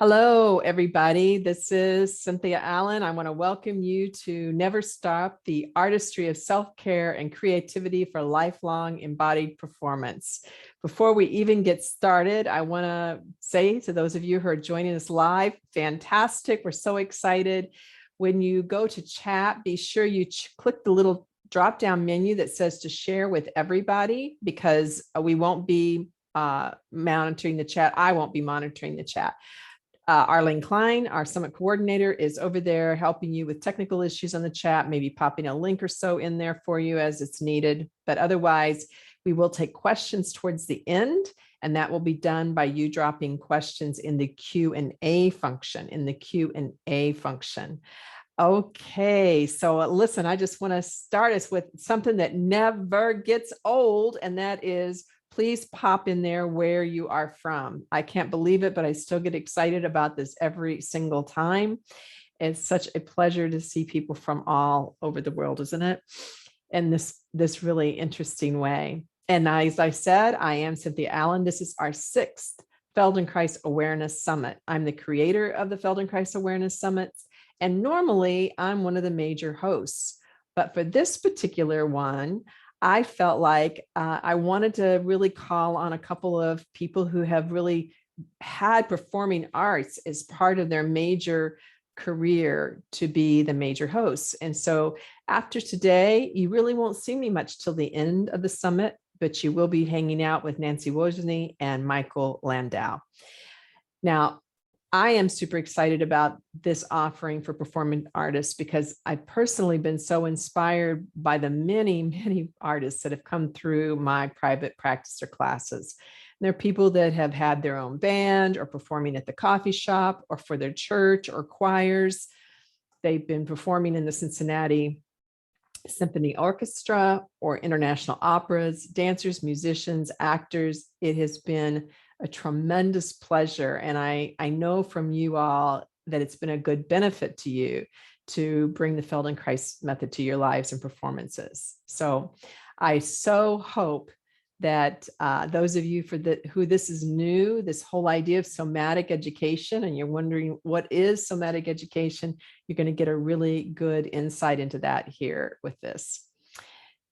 Hello, everybody. This is Cynthia Allen. I want to welcome you to Never Stop, the Artistry of Self-Care and Creativity for Lifelong Embodied Performance. Before we even get started, I want to say to those of you who are joining us live, fantastic. We're so excited. When you go to chat, be sure you click the little drop-down menu that says to share with everybody, because we won't be monitoring the chat. I won't be monitoring the chat. Arlene Klein, our summit coordinator, is over there helping you with technical issues on the chat, maybe popping a link or so in there for you as it's needed. But otherwise, we will take questions towards the end, and that will be done by you dropping questions in the Q&A function, Okay, so listen, I just want to start us with something that never gets old, and that is, please pop in there where you are from. I can't believe it, but I still get excited about this every single time. It's such a pleasure to see people from all over the world, isn't it? In this really interesting way. And as I said, I am Cynthia Allen. This is our 6th Feldenkrais Awareness Summit. I'm the creator of the Feldenkrais Awareness Summits, and normally I'm one of the major hosts. But for this particular one, I felt like I wanted to really call on a couple of people who have really had performing arts as part of their major career to be the major hosts. And so after today, you really won't see me much till the end of the summit, but you will be hanging out with Nancy Wojny and Michael Landau. Now, I am super excited about this offering for performing artists because I've personally been so inspired by the many, many artists that have come through my private practice or classes. And they're people that have had their own band or performing at the coffee shop or for their church or choirs. They've been performing in the Cincinnati Symphony Orchestra or international operas, dancers, musicians, actors. It has been a tremendous pleasure. And I know from you all that it's been a good benefit to you to bring the Feldenkrais method to your lives and performances. So I so hope that those of you who this is new, this whole idea of somatic education, and you're wondering what is somatic education, you're going to get a really good insight into that here with this.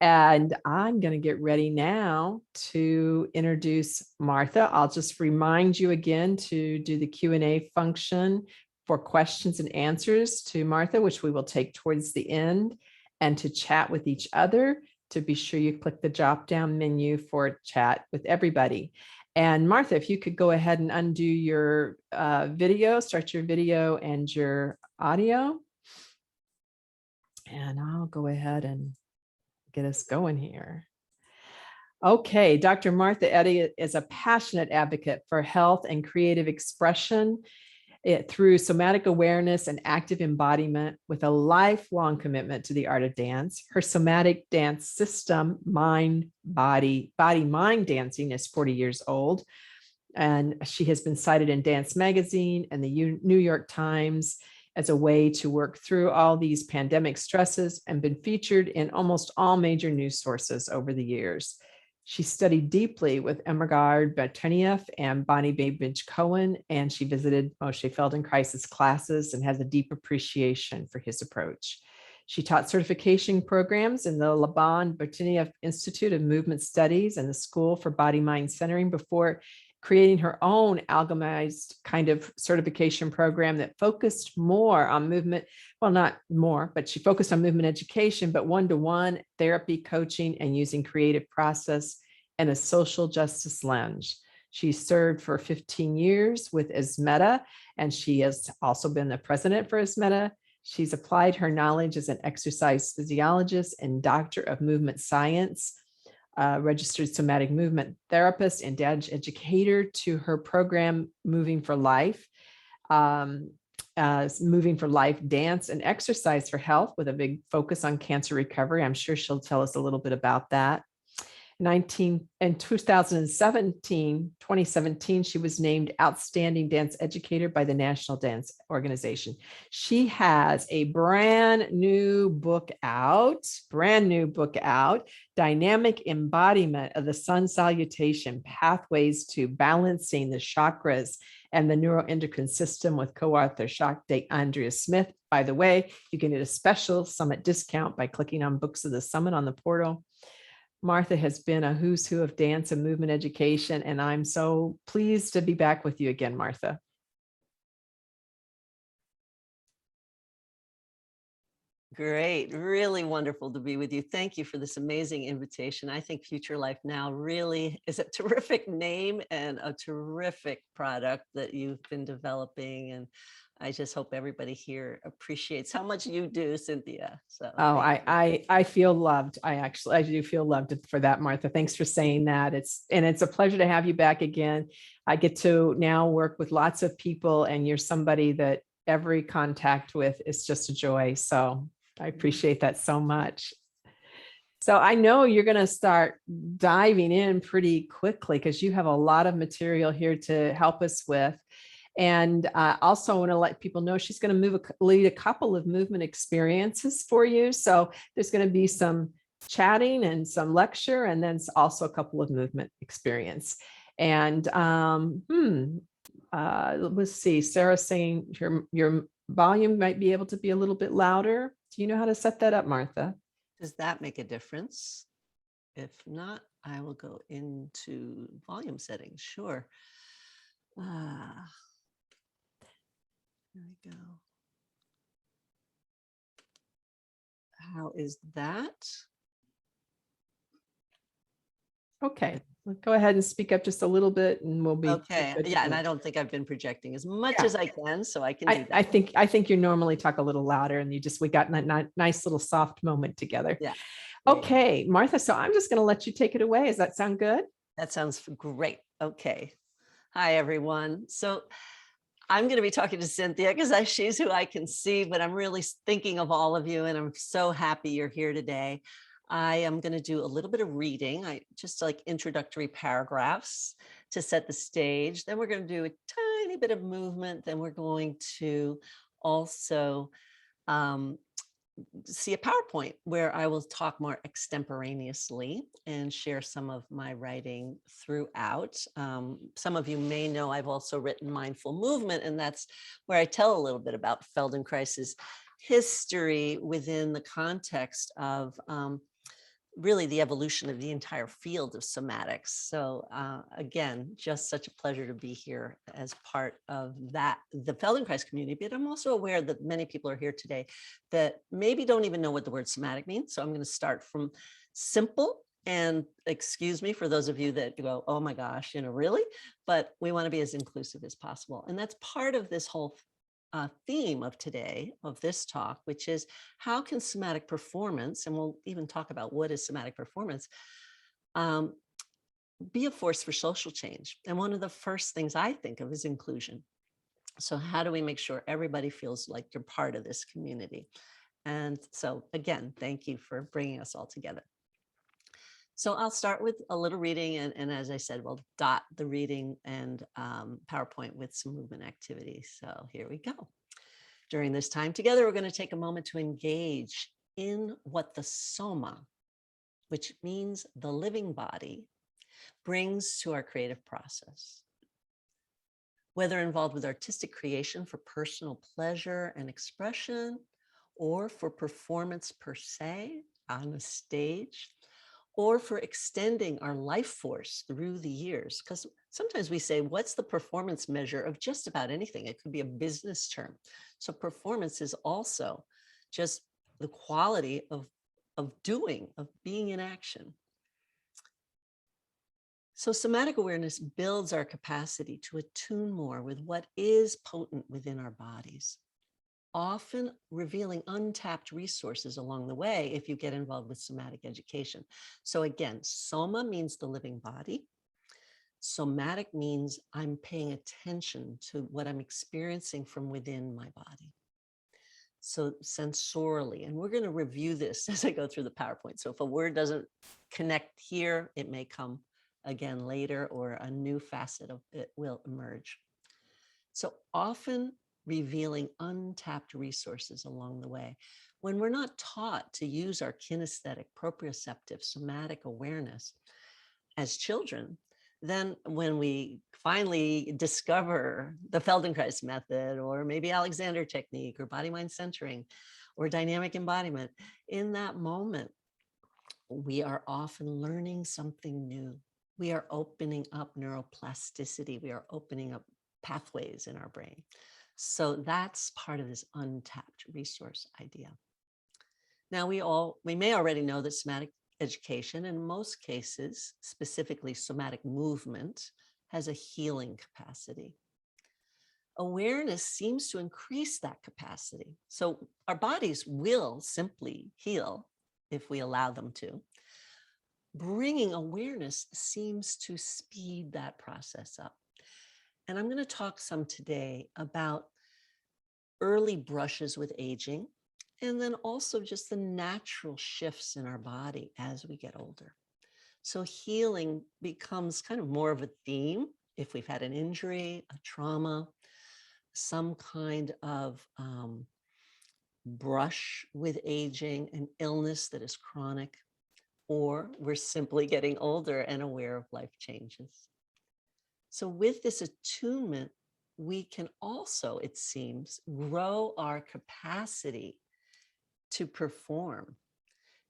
And I'm going to get ready now to introduce Martha. I'll just remind you again to do the Q&A function for questions and answers to Martha, which we will take towards the end, and to chat with each other. To be sure you click the drop-down menu for chat with everybody. And Martha, if you could go ahead and undo your video, start your video and your audio. And I'll go ahead and get us going here. Okay, Dr. Martha Eddy is a passionate advocate for health and creative expression through somatic awareness and active embodiment with a lifelong commitment to the art of dance. Her somatic dance system, mind, body, mind dancing, is 40 years old. And she has been cited in Dance Magazine and the New York Times as a way to work through all these pandemic stresses and been featured in almost all major news sources over the years. She studied deeply with Embodied Bertenieff and Bonnie Bainbridge Cohen, and she visited Moshe Feldenkrais' classes and has a deep appreciation for his approach. She taught certification programs in the Laban Bertenieff Institute of Movement Studies and the School for Body-Mind Centering before creating her own alchemized kind of certification program that focused more on movement. Well, not more, but she focused on movement education, but one-to-one therapy, coaching, and using creative process and a social justice lens. She served for 15 years with Ismeta, and she has also been the president for Ismeta. She's applied her knowledge as an exercise physiologist and doctor of movement science, registered somatic movement therapist and dance educator to her program, Moving for Life, Moving for Life Dance and Exercise for Health, with a big focus on cancer recovery. I'm sure she'll tell us a little bit about that. In 2017, she was named Outstanding Dance Educator by the National Dance Organization. She has a brand new book out, Dynamic Embodiment of the Sun Salutation, Pathways to Balancing the Chakras and the neuroendocrine system with co-author Shakti Andrea Smith. By the way, you can get a special summit discount by clicking on Books of the Summit on the portal. Martha has been a who's who of dance and movement education, and I'm so pleased to be back with you again, Martha. Great. Really wonderful to be with you. Thank you for this amazing invitation. I think Future Life Now really is a terrific name and a terrific product that you've been developing. And I just hope everybody here appreciates how much you do, Cynthia. So I feel loved. I do feel loved for that, Martha. Thanks for saying that. It's a pleasure to have you back again. I get to now work with lots of people, and you're somebody that every contact with is just a joy. So I appreciate that so much. So I know you're going to start diving in pretty quickly because you have a lot of material here to help us with. And also want to let people know she's going to lead a couple of movement experiences for you. So there's going to be some chatting and some lecture, and then also a couple of movement experience. And let's see, Sarah's saying your volume might be able to be a little bit louder. Do you know how to set that up, Martha? does that make a difference? If not, I will go into volume settings. Sure. There we go. How is that? Okay, go ahead and speak up just a little bit and we'll be okay. Yeah, and I don't think I've been projecting as much as I can, so I can do that. I think you normally talk a little louder, and we got that nice little soft moment together. Yeah. Okay, Martha, so I'm just going to let you take it away. Does that sound good? That sounds great. Okay. Hi, everyone. So I'm going to be talking to Cynthia because she's who I can see, but I'm really thinking of all of you, and I'm so happy you're here today. I am going to do a little bit of reading, just like introductory paragraphs to set the stage. Then we're going to do a tiny bit of movement. Then we're going to also see a PowerPoint where I will talk more extemporaneously and share some of my writing throughout. Some of you may know I've also written Mindful Movement, and that's where I tell a little bit about Feldenkrais's history within the context of really the evolution of the entire field of somatics. So again, just such a pleasure to be here as part of that, the Feldenkrais community. But I'm also aware that many people are here today that maybe don't even know what the word somatic means. So I'm going to start from simple, and excuse me for those of you that go, oh my gosh, really? But we want to be as inclusive as possible. And that's part of this whole theme of today, of this talk, which is how can somatic performance, and we'll even talk about what is somatic performance, be a force for social change. And one of the first things I think of is inclusion. So how do we make sure everybody feels like they're part of this community? And so again, thank you for bringing us all together. So I'll start with a little reading, and as I said, we'll dot the reading and PowerPoint with some movement activities. So here we go. During this time together, we're going to take a moment to engage in what the soma, which means the living body, brings to our creative process. Whether involved with artistic creation for personal pleasure and expression, or for performance per se on a stage, or for extending our life force through the years. Because sometimes we say, what's the performance measure of just about anything? It could be a business term. So performance is also just the quality of doing, of being in action. So somatic awareness builds our capacity to attune more with what is potent within our bodies, often revealing untapped resources along the way if you get involved with somatic education. So again, soma means the living body. Somatic means I'm paying attention to what I'm experiencing from within my body. So sensorially, and we're going to review this as I go through the PowerPoint. So if a word doesn't connect here, it may come again later, or a new facet of it will emerge. So often revealing untapped resources along the way. When we're not taught to use our kinesthetic, proprioceptive, somatic awareness as children, Then when we finally discover the Feldenkrais method, or maybe Alexander technique, or body-mind centering, or dynamic embodiment, in that moment, we are often learning something new. We are opening up neuroplasticity. We are opening up pathways in our brain. So that's part of this untapped resource idea. Now, we may already know that somatic education, in most cases, specifically somatic movement, has a healing capacity. Awareness seems to increase that capacity. So our bodies will simply heal if we allow them to. Bringing awareness seems to speed that process up. And I'm going to talk some today about early brushes with aging, and then also just the natural shifts in our body as we get older. So healing becomes kind of more of a theme if we've had an injury, a trauma, some kind of brush with aging, an illness that is chronic, or we're simply getting older and aware of life changes. So with this attunement, we can also, it seems, grow our capacity to perform,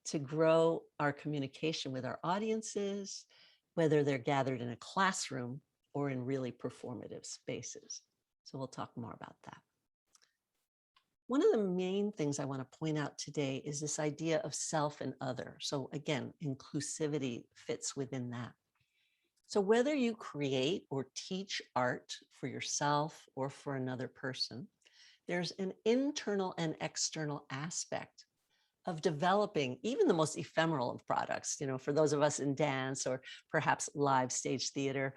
to grow our communication with our audiences, whether they're gathered in a classroom or in really performative spaces. So we'll talk more about that. One of the main things I want to point out today is this idea of self and other. So again, inclusivity fits within that. So whether you create or teach art for yourself or for another person, there's an internal and external aspect of developing even the most ephemeral of products. For those of us in dance or perhaps live stage theater,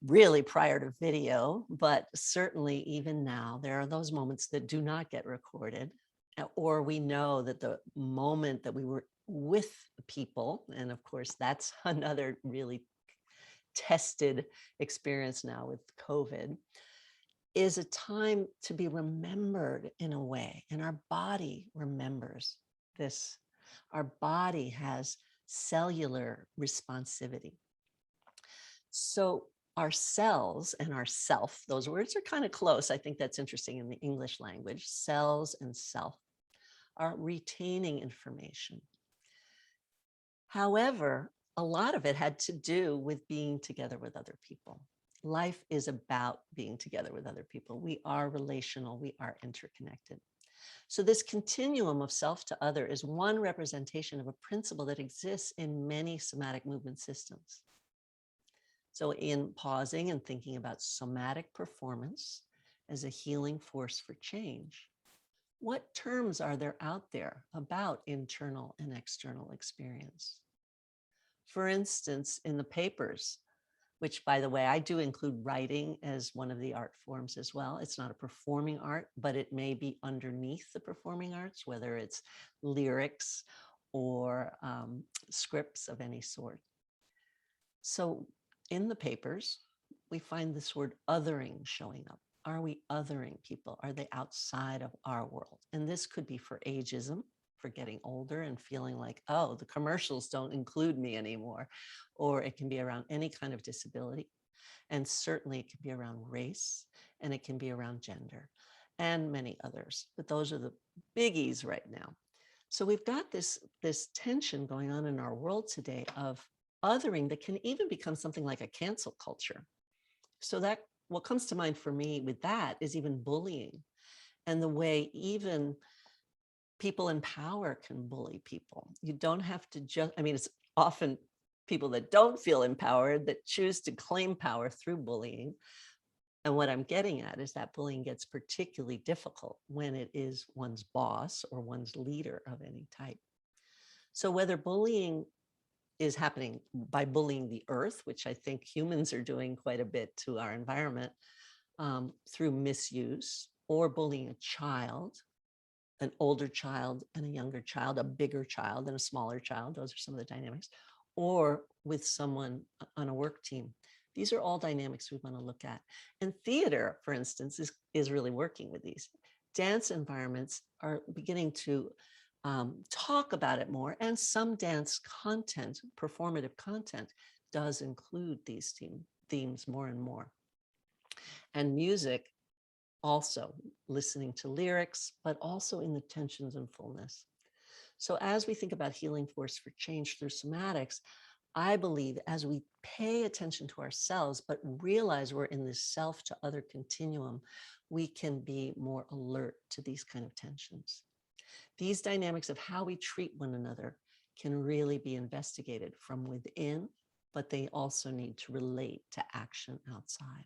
really prior to video, but certainly even now, there are those moments that do not get recorded, or we know that the moment that we were with people, and of course, that's another really tested experience now with COVID, is a time to be remembered in a way. And our body remembers this. Our body has cellular responsivity. So our cells and our self, those words are kind of close. I think that's interesting in the English language. Cells and self are retaining information. However, a lot of it had to do with being together with other people. Life is about being together with other people. We are relational, we are interconnected. So this continuum of self to other is one representation of a principle that exists in many somatic movement systems. So in pausing and thinking about somatic performance as a healing force for change, what terms are there out there about internal and external experience? For instance, in the papers, which, by the way, I do include writing as one of the art forms as well. It's not a performing art, but it may be underneath the performing arts, whether it's lyrics or scripts of any sort. So in the papers, we find this word othering showing up. Are we othering people? Are they outside of our world? And this could be for ageism, for getting older and feeling like, oh, the commercials don't include me anymore. Or it can be around any kind of disability. And certainly it can be around race, and it can be around gender, and many others. But those are the biggies right now. So we've got this tension going on in our world today of othering that can even become something like a cancel culture. So that what comes to mind for me with that is even bullying, and the way even people in power can bully people. You don't have to just, it's often people that don't feel empowered that choose to claim power through bullying. And what I'm getting at is that bullying gets particularly difficult when it is one's boss or one's leader of any type. So whether bullying is happening by bullying the earth, which I think humans are doing quite a bit to our environment through misuse, or bullying a child, an older child and a younger child, a bigger child and a smaller child. Those are some of the dynamics, or with someone on a work team. These are all dynamics we want to look at. And theater, for instance, is really working with these. Dance environments are beginning to talk about it more, and some dance content, performative content, does include these themes more and more. And music, also listening to lyrics, but also in the tensions and fullness. So as we think about healing force for change through somatics, I believe as we pay attention to ourselves, but realize we're in this self to other continuum, we can be more alert to these kind of tensions. These dynamics of how we treat one another can really be investigated from within, but they also need to relate to action outside.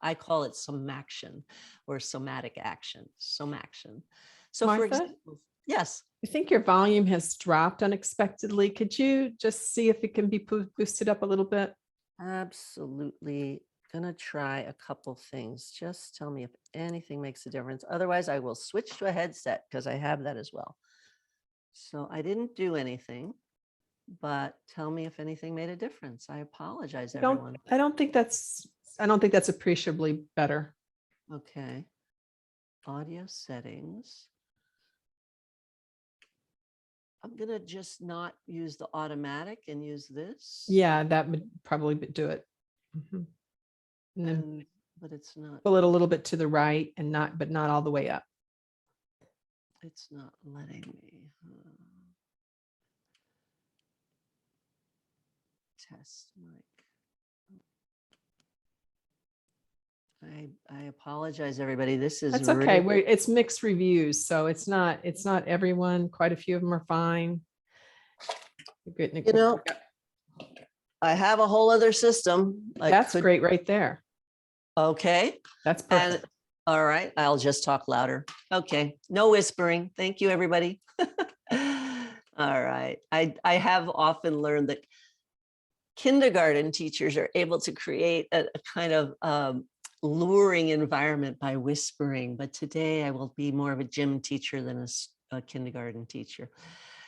I call it somaction or somatic action, somaction. So for Martha, example, yes. I think your volume has dropped unexpectedly. Could you just see if it can be boosted up a little bit? Absolutely. Gonna try a couple things. Just tell me if anything makes a difference. Otherwise, I will switch to a headset because I have that as well. So I didn't do anything, but tell me if anything made a difference. I apologize, everyone. I don't think that's appreciably better. Okay. Audio settings. I'm gonna just not use the automatic and use this. Yeah, that would probably do it. And then but it's not. pull it a little bit to the right and but not all the way up. It's not letting me. Test mic. I apologize, everybody. This is That's okay. really... It's mixed reviews, so it's not everyone. Quite a few of them are fine. You know, I have a whole other system. That's great right there. Okay. That's perfect. All right. I'll just talk louder. Okay. No whispering. Thank you, everybody. All right. I have often learned that kindergarten teachers are able to create a kind of luring environment by whispering, but today I will be more of a gym teacher than a kindergarten teacher.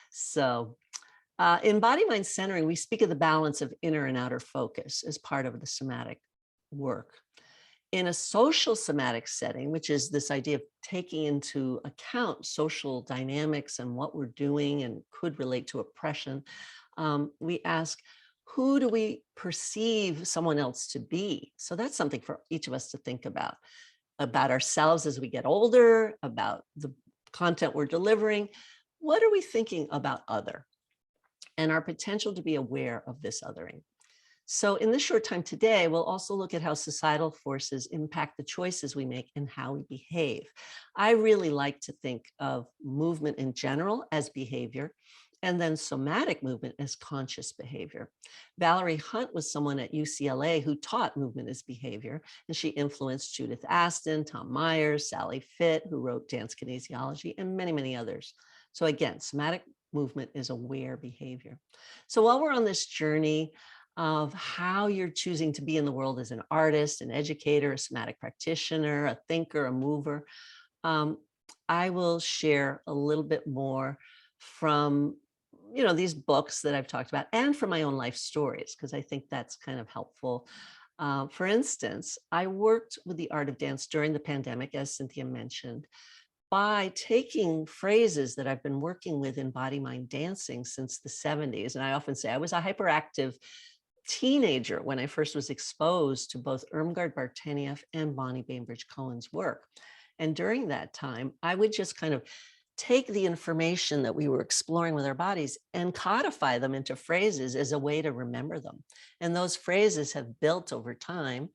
So in body mind centering, we speak of the balance of inner and outer focus as part of the somatic work. In a social somatic setting, which is this idea of taking into account social dynamics and what we're doing and could relate to oppression, we ask, who do we perceive someone else to be? So that's something for each of us to think about ourselves as we get older, about the content we're delivering. What are we thinking about other? And our potential to be aware of this othering. So in this short time today, we'll also look at how societal forces impact the choices we make and how we behave. I really like to think of movement in general as behavior, and then somatic movement as conscious behavior. Valerie Hunt was someone at UCLA who taught movement as behavior, and she influenced Judith Aston, Tom Myers, Sally Fitt, who wrote Dance Kinesiology, and many, many others. So again, somatic movement is aware behavior. So while we're on this journey of how you're choosing to be in the world as an artist, an educator, a somatic practitioner, a thinker, a mover, I will share a little bit more from these books that I've talked about and from my own life stories, because I think that's kind of helpful. For instance, I worked with the art of dance during the pandemic, as Cynthia mentioned, by taking phrases that I've been working with in body mind dancing since the 70s. And I often say I was a hyperactive teenager when I first was exposed to both Irmgard Bartenieff and Bonnie Bainbridge Cohen's work. And during that time, I would just kind of take the information that we were exploring with our bodies and codify them into phrases as a way to remember them. And those phrases have built over time.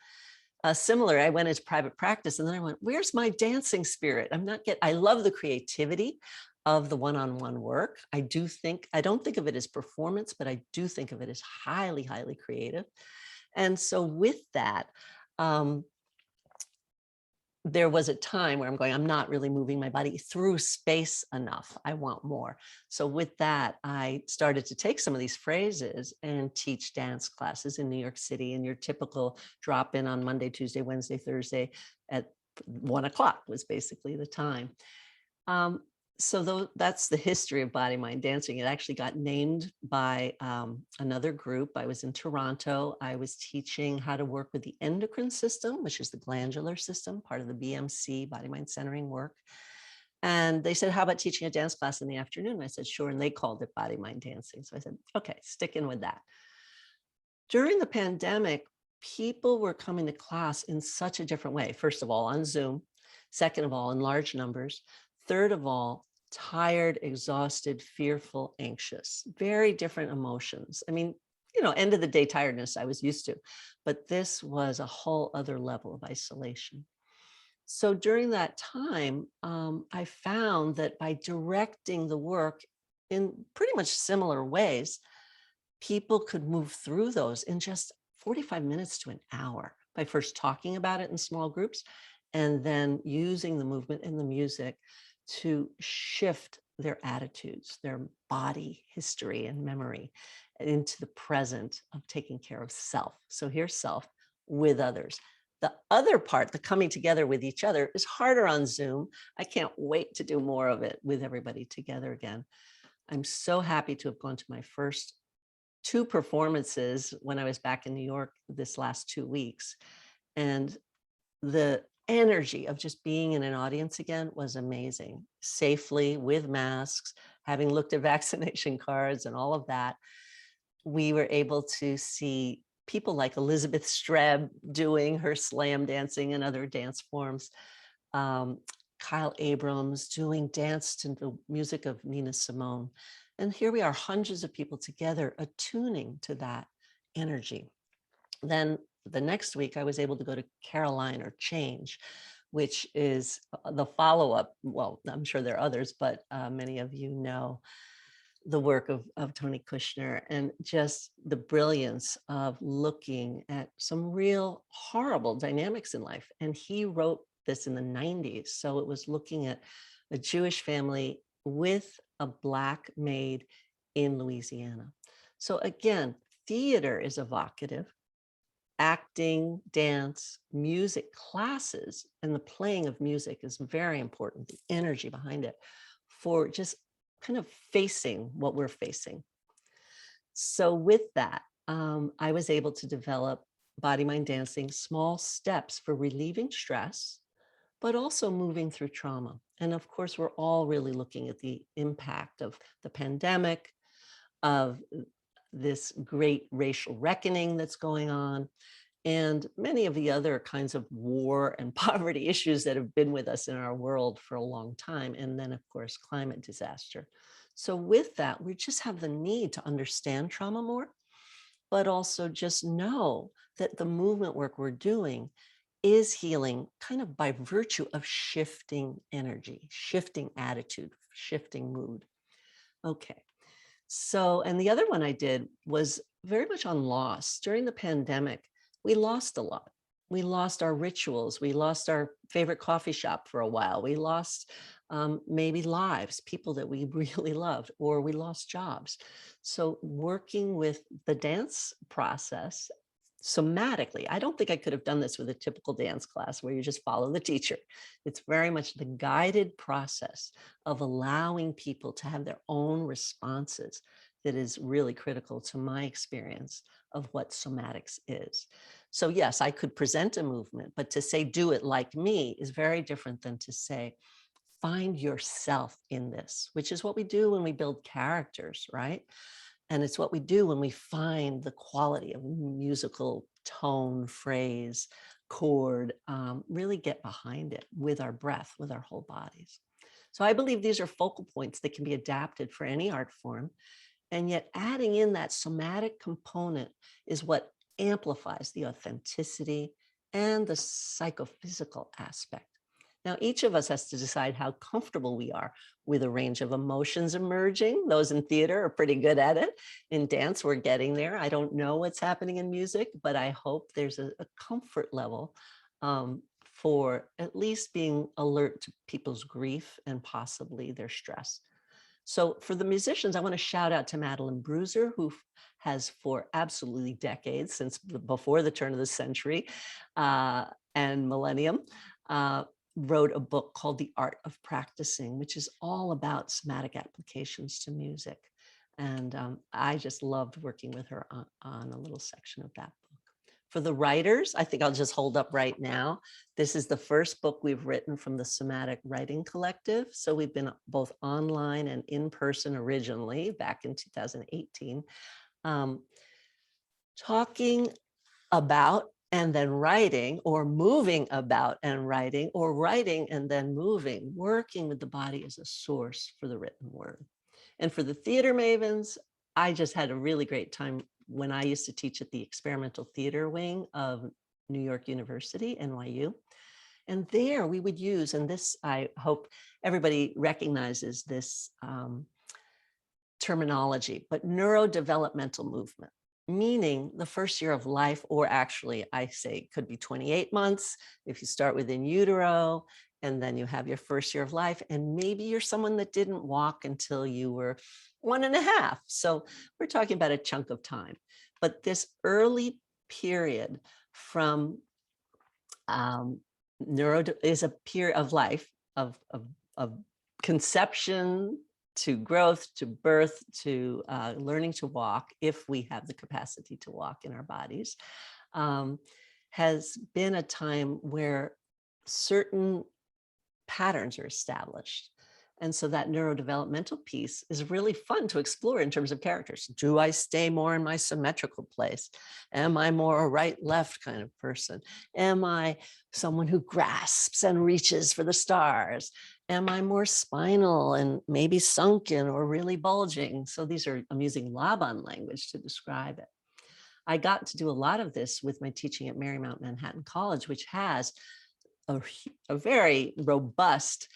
Similar, I went into private practice and then I went, where's my dancing spirit? I love the creativity of the one-on-one work. I don't think of it as performance, but I do think of it as highly, highly creative. And so with that, there was a time where I'm not really moving my body through space enough. I want more. So with that, I started to take some of these phrases and teach dance classes in New York City, and your typical drop in on Monday, Tuesday, Wednesday, Thursday at 1 o'clock was basically the time. So that's the history of body mind dancing. It actually got named by another group. I was in Toronto. I was teaching how to work with the endocrine system, which is the glandular system, part of the BMC, body mind centering work. And they said, how about teaching a dance class in the afternoon? I said, sure. And they called it body mind dancing. So I said, okay, stick in with that. during the pandemic, people were coming to class in such a different way. First of all, on Zoom. Second of all, in large numbers. Third of all, tired, exhausted, fearful, anxious. Very different emotions. I mean, end of the day tiredness I was used to, but this was a whole other level of isolation. So during that time, I found that by directing the work in pretty much similar ways, people could move through those in just 45 minutes to an hour by first talking about it in small groups and then using the movement and the music to shift their attitudes, their body history and memory into the present of taking care of self. So here's self with others. The other part, the coming together with each other, is harder on Zoom. I can't wait to do more of it with everybody together again. I'm so happy to have gone to my first 2 performances when I was back in New York this last 2 weeks. And the energy of just being in an audience again was amazing. Safely, with masks, having looked at vaccination cards and all of that, we were able to see people like Elizabeth Streb doing her slam dancing and other dance forms. Kyle Abrams doing dance to the music of Nina Simone. And here we are, hundreds of people together attuning to that energy. Then the next week, I was able to go to Caroline or Change, which is the follow-up. Well, I'm sure there are others, but many of you know the work of Tony Kushner and just the brilliance of looking at some real horrible dynamics in life. And he wrote this in the 90s. So it was looking at a Jewish family with a Black maid in Louisiana. So again, theater is evocative. Acting, dance, music classes, and the playing of music is very important, the energy behind it, for just kind of facing what we're facing. So with that, I was able to develop body, mind, dancing, small steps for relieving stress, but also moving through trauma. And of course, we're all really looking at the impact of the pandemic, of this great racial reckoning that's going on, and many of the other kinds of war and poverty issues that have been with us in our world for a long time. And then, of course, climate disaster. So with that, we just have the need to understand trauma more, but also just know that the movement work we're doing is healing kind of by virtue of shifting energy, shifting attitude, shifting mood. Okay. So, and the other one I did was very much on loss. During the pandemic, we lost a lot. We lost our rituals. We lost our favorite coffee shop for a while. We lost maybe lives, people that we really loved, or we lost jobs. So working with the dance process somatically, I don't think I could have done this with a typical dance class where you just follow the teacher. It's very much the guided process of allowing people to have their own responses that is really critical to my experience of what somatics is. So yes, I could present a movement, but to say, do it like me is very different than to say, find yourself in this, which is what we do when we build characters, right? And it's what we do when we find the quality of musical tone, phrase, chord, really get behind it with our breath, with our whole bodies. So I believe these are focal points that can be adapted for any art form. And yet adding in that somatic component is what amplifies the authenticity and the psychophysical aspect. Now, each of us has to decide how comfortable we are with a range of emotions emerging. Those in theater are pretty good at it. In dance, we're getting there. I don't know what's happening in music, but I hope there's a comfort level for at least being alert to people's grief and possibly their stress. So for the musicians, I want to shout out to Madeline Bruiser, who has for absolutely decades, since before the turn of the century and millennium, wrote a book called The Art of Practicing, which is all about somatic applications to music. And I just loved working with her on a little section of that book. For the writers, I think I'll just hold up right now. This is the first book we've written from the Somatic Writing Collective. So we've been both online and in person originally back in 2018. talking about and then writing, or moving about and writing, or writing and then moving, working with the body as a source for the written word. And for the theater mavens, I just had a really great time when I used to teach at the experimental theater wing of New York University, NYU. And there we would use, and this, I hope everybody recognizes this terminology, but neurodevelopmental movement, meaning the first year of life, or actually I say it could be 28 months if you start within utero, and then you have your first year of life, and maybe you're someone that didn't walk until you were 1.5. So we're talking about a chunk of time. But this early period from is a period of life of conception to growth, to birth, to learning to walk, if we have the capacity to walk in our bodies, has been a time where certain patterns are established. And so that neurodevelopmental piece is really fun to explore in terms of characters. Do I stay more in my symmetrical place? Am I more a right-left kind of person? Am I someone who grasps and reaches for the stars? Am I more spinal and maybe sunken or really bulging? So these are, I'm using Laban language to describe it. I got to do a lot of this with my teaching at Marymount Manhattan College, which has a very robust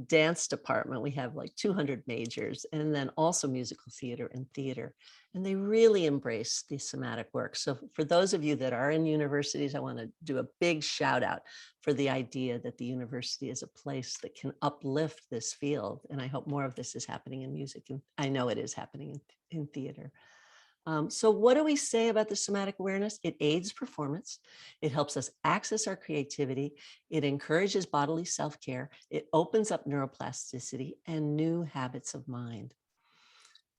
dance department. We have like 200 majors, and then also musical theater and theater. And they really embrace the somatic work. So for those of you that are in universities, I want to do a big shout out for the idea that the university is a place that can uplift this field. And I hope more of this is happening in music. And I know it is happening in theater. So what do we say about the somatic awareness? It aids performance. It helps us access our creativity. It encourages bodily self-care. It opens up neuroplasticity and new habits of mind.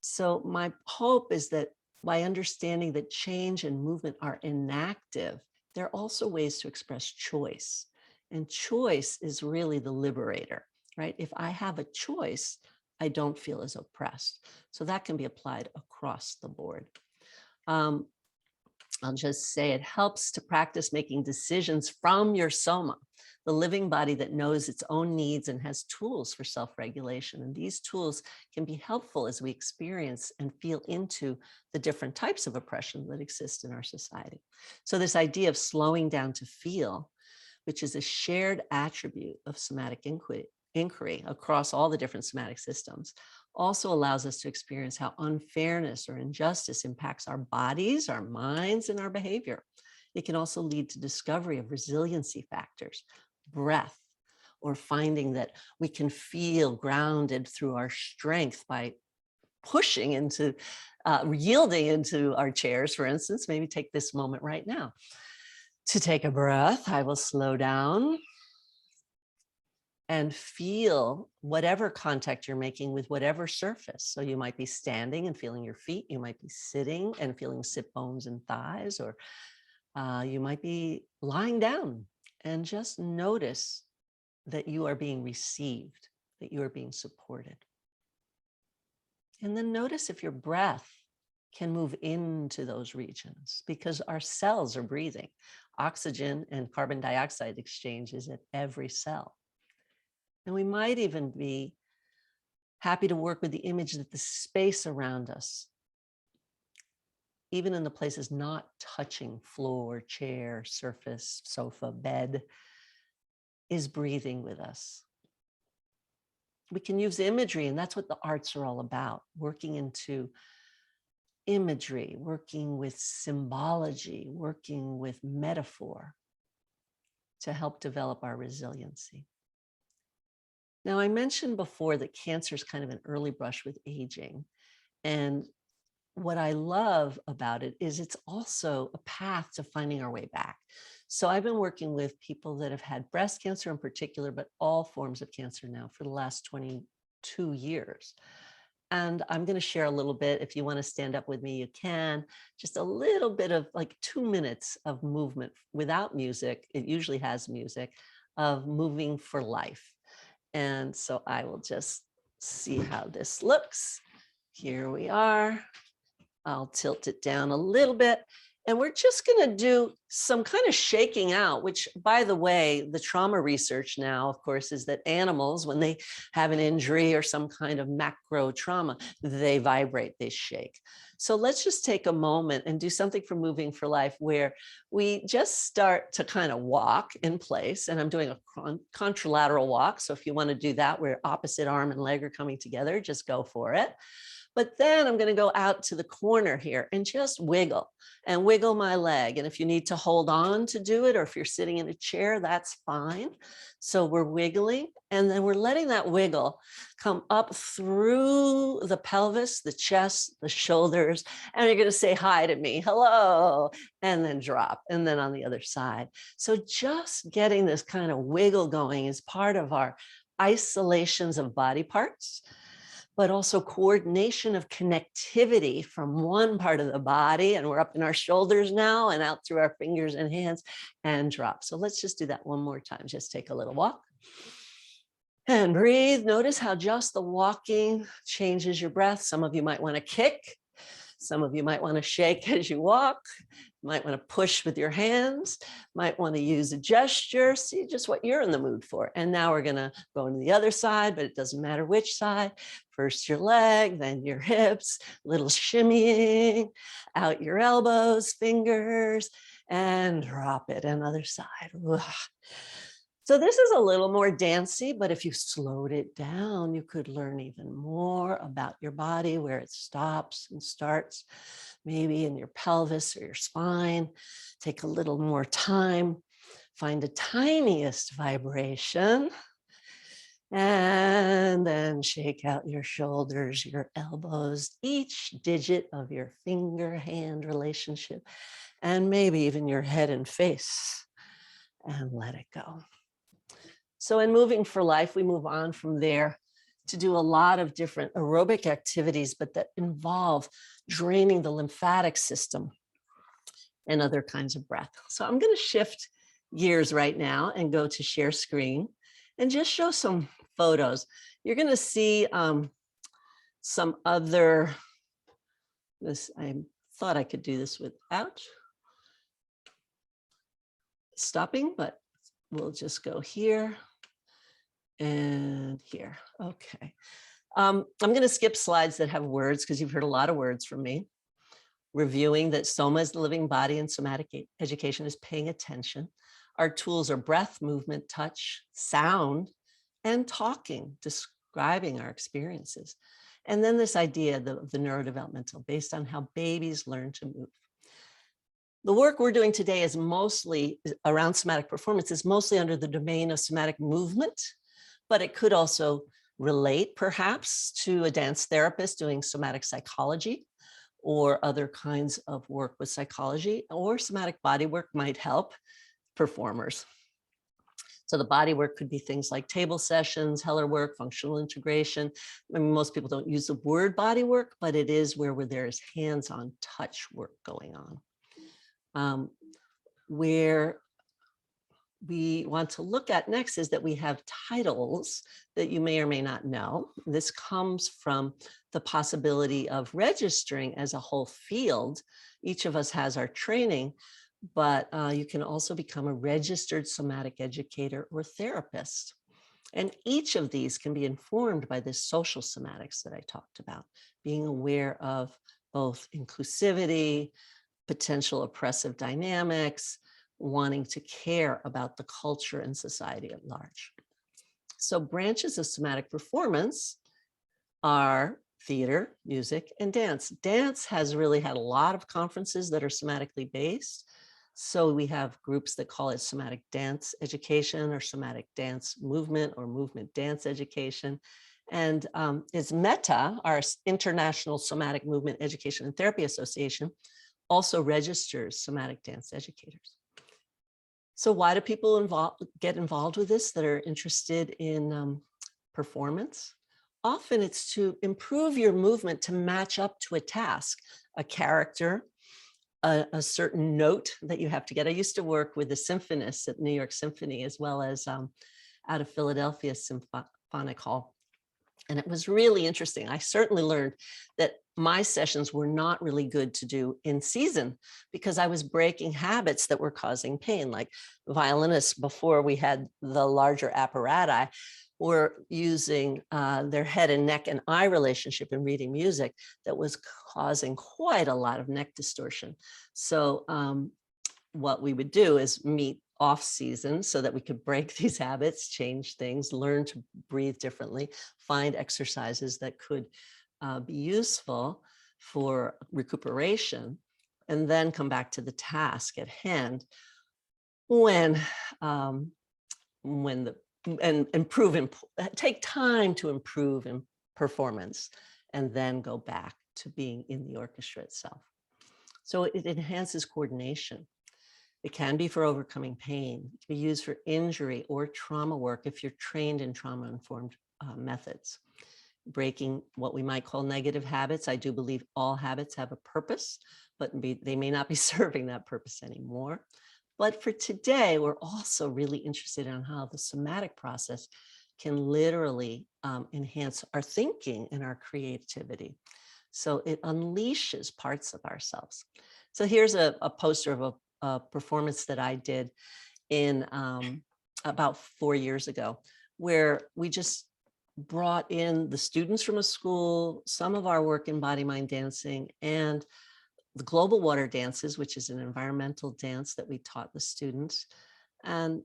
So my hope is that by understanding that change and movement are inactive, there are also ways to express choice. And choice is really the liberator, right? If I have a choice, I don't feel as oppressed. So that can be applied across the board. I'll just say it helps to practice making decisions from your soma, the living body that knows its own needs and has tools for self-regulation. And these tools can be helpful as we experience and feel into the different types of oppression that exist in our society. So this idea of slowing down to feel, which is a shared attribute of somatic inquiry across all the different somatic systems, also allows us to experience how unfairness or injustice impacts our bodies, our minds, and our behavior. It can also lead to discovery of resiliency factors, breath, or finding that we can feel grounded through our strength by pushing into, yielding into our chairs, for instance. Maybe take this moment right now to take a breath. I will slow down and feel whatever contact you're making with whatever surface. So you might be standing and feeling your feet. You might be sitting and feeling sit bones and thighs, or you might be lying down, and just notice that you are being received, that you are being supported. And then notice if your breath can move into those regions, because our cells are breathing. Oxygen and carbon dioxide exchange is at every cell. And we might even be happy to work with the image that the space around us, even in the places not touching floor, chair, surface, sofa, bed, is breathing with us. We can use imagery, and that's what the arts are all about, working into imagery, working with symbology, working with metaphor to help develop our resiliency. Now, I mentioned before that cancer is kind of an early brush with aging. And what I love about it is it's also a path to finding our way back. So I've been working with people that have had breast cancer in particular, but all forms of cancer now for the last 22 years. And I'm going to share a little bit. If you want to stand up with me, you can. Just a little bit of like 2 minutes of movement without music. It usually has music, of moving for life. And so I will just see how this looks. Here we are. I'll tilt it down a little bit. And we're just going to do some kind of shaking out, which, by the way, the trauma research now, of course, is that animals, when they have an injury or some kind of macro trauma, they vibrate, they shake. So let's just take a moment and do something for Moving for Life where we just start to kind of walk in place. And I'm doing a contralateral walk. So if you want to do that, where opposite arm and leg are coming together, just go for it. But then I'm going to go out to the corner here and just wiggle and wiggle my leg. And if you need to hold on to do it, or if you're sitting in a chair, that's fine. So we're wiggling, and then we're letting that wiggle come up through the pelvis, the chest, the shoulders, and you're going to say hi to me, hello, and then drop, and then on the other side. So just getting this kind of wiggle going is part of our isolations of body parts, but also coordination of connectivity from one part of the body. And we're up in our shoulders now and out through our fingers and hands, and drop. So let's just do that one more time. Just take a little walk and breathe. Notice how just the walking changes your breath. Some of you might want to kick. Some of you might want to shake as you walk. Might want to push with your hands, might want to use a gesture, see just what you're in the mood for. And now we're going to go into the other side, but it doesn't matter which side. First your leg, then your hips, little shimmying out your elbows, fingers, and drop it. Another side. So this is a little more dancey, but if you slowed it down, you could learn even more about your body, where it stops and starts, maybe in your pelvis or your spine. Take a little more time, find the tiniest vibration, and then shake out your shoulders, your elbows, each digit of your finger-hand relationship, and maybe even your head and face, and let it go. So in Moving for Life, we move on from there to do a lot of different aerobic activities, but that involve draining the lymphatic system and other kinds of breath. So I'm going to shift gears right now and go to share screen and just show some photos. You're going to see some other, I thought I could do this without stopping, but we'll just go here and here. Okay. I'm going to skip slides that have words because you've heard a lot of words from me. Reviewing that Soma is the living body and somatic education is paying attention. Our tools are breath, movement, touch, sound, and talking, describing our experiences. And then this idea of the neurodevelopmental, based on how babies learn to move. The work we're doing today is mostly around somatic performance, is mostly under the domain of somatic movement, but it could also relate perhaps to a dance therapist doing somatic psychology or other kinds of work with psychology, or somatic body work might help performers. So the body work could be things like table sessions, Heller work, functional integration. I mean, most people don't use the word body work, but it is where there is hands-on touch work going on. Where we want to look at next is that we have titles that you may or may not know. This comes from the possibility of registering as a whole field. Each of us has our training, but you can also become a registered somatic educator or therapist. And each of these can be informed by this social somatics that I talked about, being aware of both inclusivity, potential oppressive dynamics, wanting to care about the culture and society at large. So branches of somatic performance are theater, music, and dance. Dance has really had a lot of conferences that are somatically based. So we have groups that call it somatic dance education or somatic dance movement or movement dance education. And it's META, our International Somatic Movement Education and Therapy Association, also registers somatic dance educators. So why do people get involved with this that are interested in performance? Often it's to improve your movement to match up to a task, a character, a certain note that you have to get. I used to work with the symphonists at New York Symphony, as well as out of Philadelphia Symphonic Hall. And it was really interesting. I certainly learned that my sessions were not really good to do in season because I was breaking habits that were causing pain. Like violinists, before we had the larger apparatus, were using their head and neck and eye relationship in reading music that was causing quite a lot of neck distortion. So what we would do is meet off season so that we could break these habits, change things, learn to breathe differently, find exercises that could be useful for recuperation, and then come back to the task at hand when the and take time to improve in performance, and then go back to being in the orchestra itself. So it enhances coordination. It can be for overcoming pain. It can be used for injury or trauma work if you're trained in trauma-informed methods. Breaking what we might call negative habits. I do believe all habits have a purpose, but they may not be serving that purpose anymore. But for today, we're also really interested in how the somatic process can literally enhance our thinking and our creativity. So it unleashes parts of ourselves. So here's a poster of a performance that I did in about 4 years ago, where we just brought in the students from a school, some of our work in body mind dancing, and the global water dances, which is an environmental dance that we taught the students, and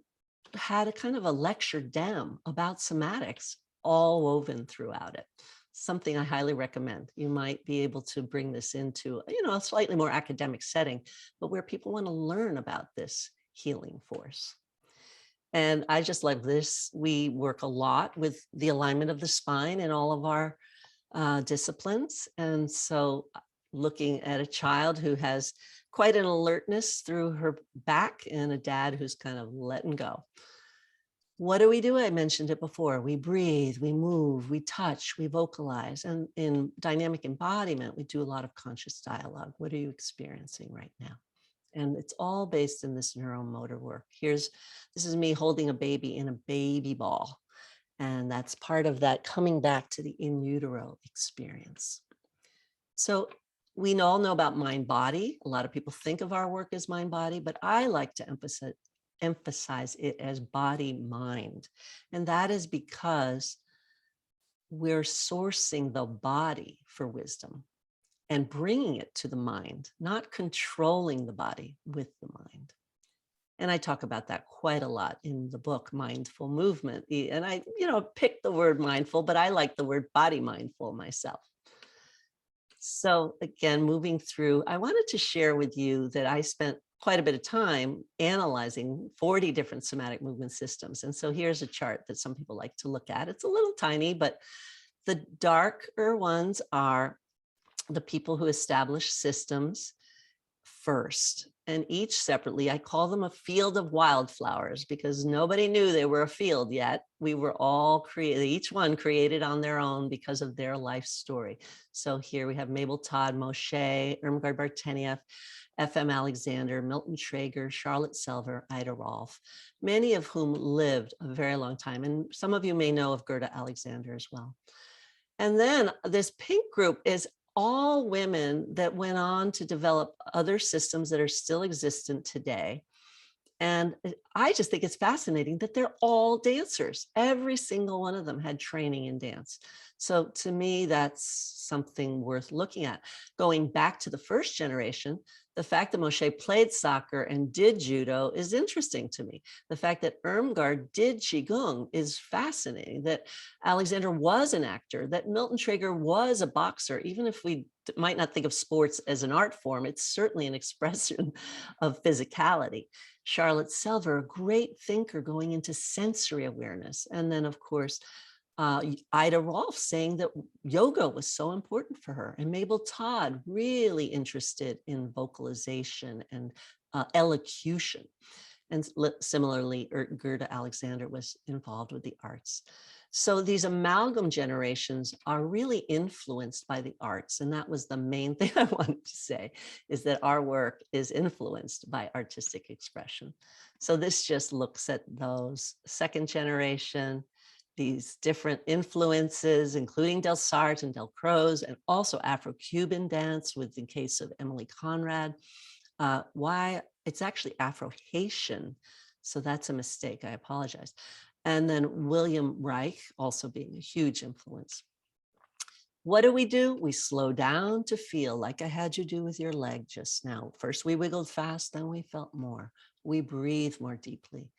had a kind of a lecture dam about somatics all woven throughout it. Something I highly recommend. You might be able to bring this into, a slightly more academic setting, but where people want to learn about this healing force. And I just love this. We work a lot with the alignment of the spine in all of our disciplines. And so looking at a child who has quite an alertness through her back and a dad who's kind of letting go. What do? I mentioned it before. We breathe, we move, we touch, we vocalize. And in dynamic embodiment, we do a lot of conscious dialogue. What are you experiencing right now? And it's all based in this neuromotor work. This is me holding a baby in a baby ball. And that's part of that coming back to the in utero experience. So we all know about mind-body. A lot of people think of our work as mind-body, but I like to emphasize it as body-mind. And that is because we're sourcing the body for wisdom and bringing it to the mind, not controlling the body with the mind. And I talk about that quite a lot in the book, Mindful Movement. And I, picked the word mindful, but I like the word body mindful myself. So again, moving through, I wanted to share with you that I spent quite a bit of time analyzing 40 different somatic movement systems. And so here's a chart that some people like to look at. It's a little tiny, but the darker ones are the people who establish systems first. And each separately, I call them a field of wildflowers because nobody knew they were a field yet. We were all created, each one created on their own because of their life story. So here we have Mabel Todd, Moshe, Irmgard Bartenieff, F.M. Alexander, Milton Traeger, Charlotte Selver, Ida Rolf, many of whom lived a very long time. And some of you may know of Gerda Alexander as well. And then this pink group is all women that went on to develop other systems that are still existent today. And I just think it's fascinating that they're all dancers. Every single one of them had training in dance. So to me, that's something worth looking at. Going back to the first generation, the fact that Moshe played soccer and did judo is interesting to me. The fact that Irmgard did qigong is fascinating. That Alexander was an actor, that Milton Traeger was a boxer. Even if we might not think of sports as an art form, it's certainly an expression of physicality. Charlotte Selver, a great thinker going into sensory awareness. And then, of course, Ida Rolf saying that yoga was so important for her, and Mabel Todd really interested in vocalization and elocution. And similarly, Gerda Alexander was involved with the arts. So these amalgam generations are really influenced by the arts. And that was the main thing I wanted to say, is that our work is influenced by artistic expression. So this just looks at those second generation, these different influences, including Del Sartre and Del Crow's, and also Afro-Cuban dance with the case of Emily Conrad. Why it's actually Afro-Haitian. So that's a mistake. I apologize. And then William Reich also being a huge influence. What do? We slow down to feel, like I had you do with your leg just now. First we wiggled fast, then we felt more. We breathe more deeply.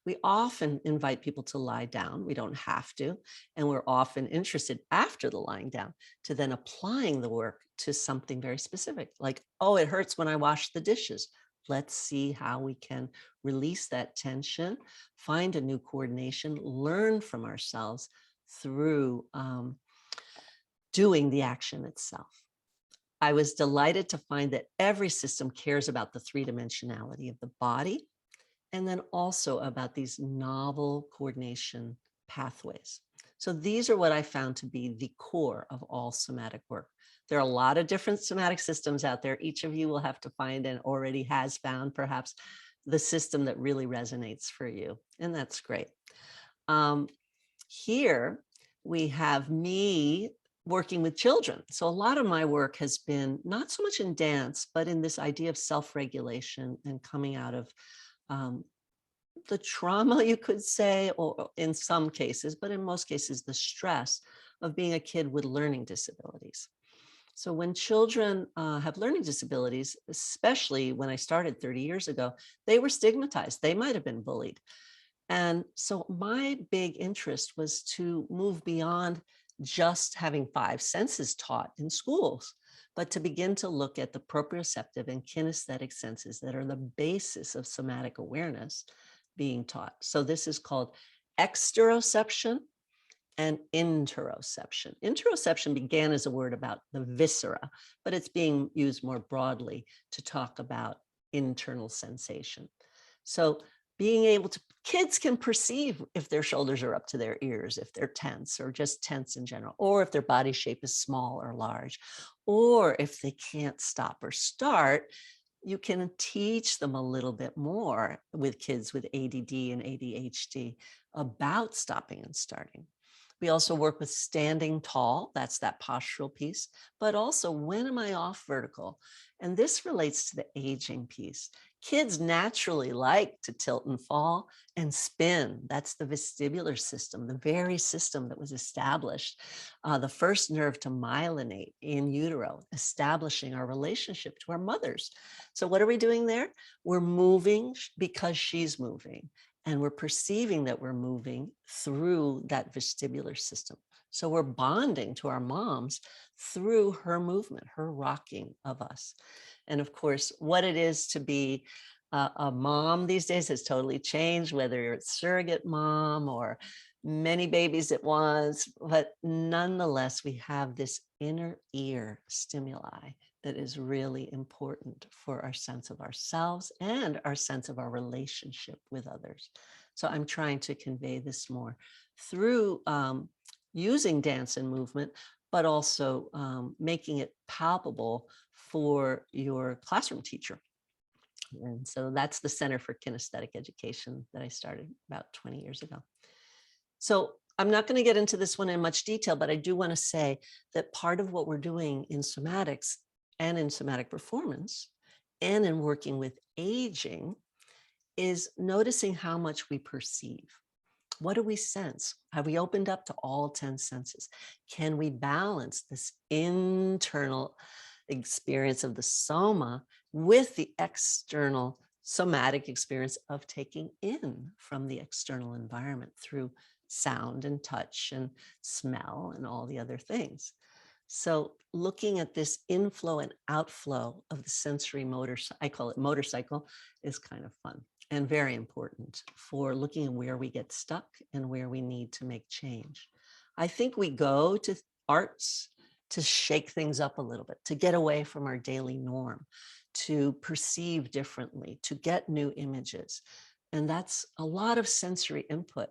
We often invite people to lie down. We don't have to. And we're often interested after the lying down to then applying the work to something very specific, like, oh, it hurts when I wash the dishes. Let's see how we can release that tension, find a new coordination, learn from ourselves through doing the action itself. I was delighted to find that every system cares about the three-dimensionality of the body, and then also about these novel coordination pathways. So these are what I found to be the core of all somatic work. There are a lot of different somatic systems out there. Each of you will have to find and already has found perhaps the system that really resonates for you. And that's great. Here we have me working with children. So a lot of my work has been not so much in dance, but in this idea of self-regulation and coming out of the trauma, you could say, or in some cases, but in most cases, the stress of being a kid with learning disabilities. So when children have learning disabilities, especially when I started 30 years ago, they were stigmatized. They might have been bullied. And so my big interest was to move beyond just having 5 senses taught in schools, but to begin to look at the proprioceptive and kinesthetic senses that are the basis of somatic awareness being taught. So this is called exteroception and interoception. Interoception began as a word about the viscera, but it's being used more broadly to talk about internal sensation. So being able to, kids can perceive if their shoulders are up to their ears, if they're tense or just tense in general, or if their body shape is small or large, or if they can't stop or start. You can teach them a little bit more with kids with ADD and ADHD about stopping and starting. We also work with standing tall, that's that postural piece, but also when am I off vertical? And this relates to the aging piece. Kids naturally like to tilt and fall and spin. That's the vestibular system, the very system that was established, the first nerve to myelinate in utero, establishing our relationship to our mothers. So what are we doing there? We're moving because she's moving. And we're perceiving that we're moving through that vestibular system. So we're bonding to our moms through her movement, her rocking of us. And of course, what it is to be a mom these days has totally changed, whether you're a surrogate mom or many babies at once. But nonetheless, we have this inner ear stimuli that is really important for our sense of ourselves and our sense of our relationship with others. So I'm trying to convey this more through using dance and movement, but also making it palpable for your classroom teacher. And so that's the Center for Kinesthetic Education that I started about 20 years ago. So I'm not going to get into this one in much detail, but I do want to say that part of what we're doing in somatics and in somatic performance and in working with aging is noticing how much we perceive. What do we sense? Have we opened up to all 10 senses? Can we balance this internal experience of the soma with the external somatic experience of taking in from the external environment through sound and touch and smell and all the other things? So looking at this inflow and outflow of the sensory motor, I call it motorcycle, is kind of fun and very important for looking at where we get stuck and where we need to make change. I think we go to arts to shake things up a little bit, to get away from our daily norm, to perceive differently, to get new images. And that's a lot of sensory input.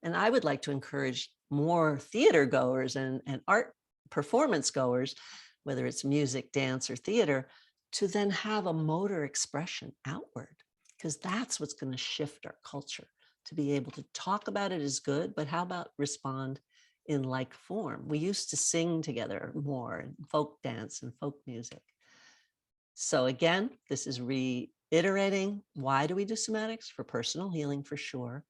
And I would like to encourage more theater goers and art performance goers, whether it's music, dance, or theater, to then have a motor expression outward, because that's what's going to shift our culture. to be able to talk about it is good, but how about respond in like form? We used to sing together more in folk dance and folk music. So again, this is reiterating, why do we do somatics? For personal healing, for sure,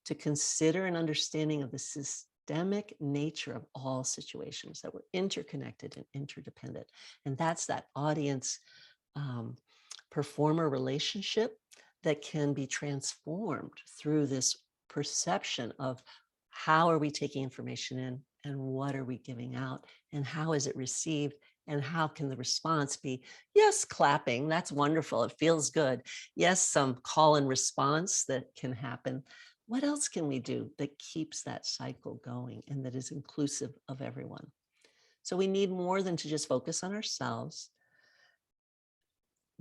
to consider an understanding of the systemic nature of all situations, that we're interconnected and interdependent. And that's that audience performer relationship that can be transformed through this perception of how are we taking information in and what are we giving out and how is it received and how can the response be, yes, clapping, that's wonderful, it feels good. Yes, some call and response that can happen. What else can we do that keeps that cycle going and that is inclusive of everyone? So we need more than to just focus on ourselves,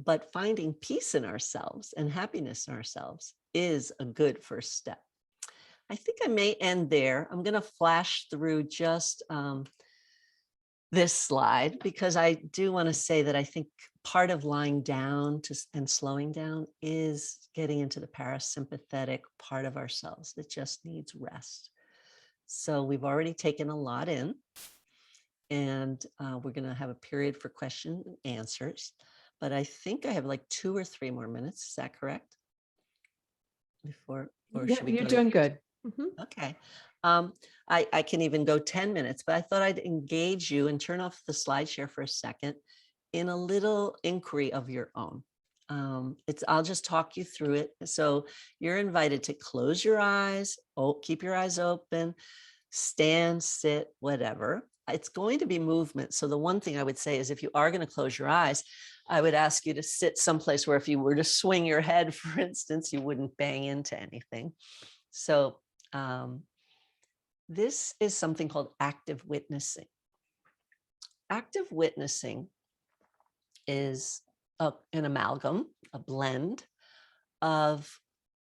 but finding peace in ourselves and happiness in ourselves is a good first step. I think I may end there. I'm going to flash through just this slide because I do want to say that I think part of lying down and slowing down is getting into the parasympathetic part of ourselves that just needs rest. So we've already taken a lot in, and we're going to have a period for question and answers. But I think I have like 2 or 3 more minutes. Is that correct? Before, or Yeah, should we you're go doing good. Mhm. Okay. I can even go 10 minutes, but I thought I'd engage you and turn off the slide share for a second in a little inquiry of your own. I'll just talk you through it. So you're invited to close your eyes, keep your eyes open, stand, sit, whatever. It's going to be movement. So the one thing I would say is if you are going to close your eyes, I would ask you to sit someplace where if you were to swing your head, for instance, you wouldn't bang into anything. So this is something called active witnessing. Active witnessing is an amalgam, a blend of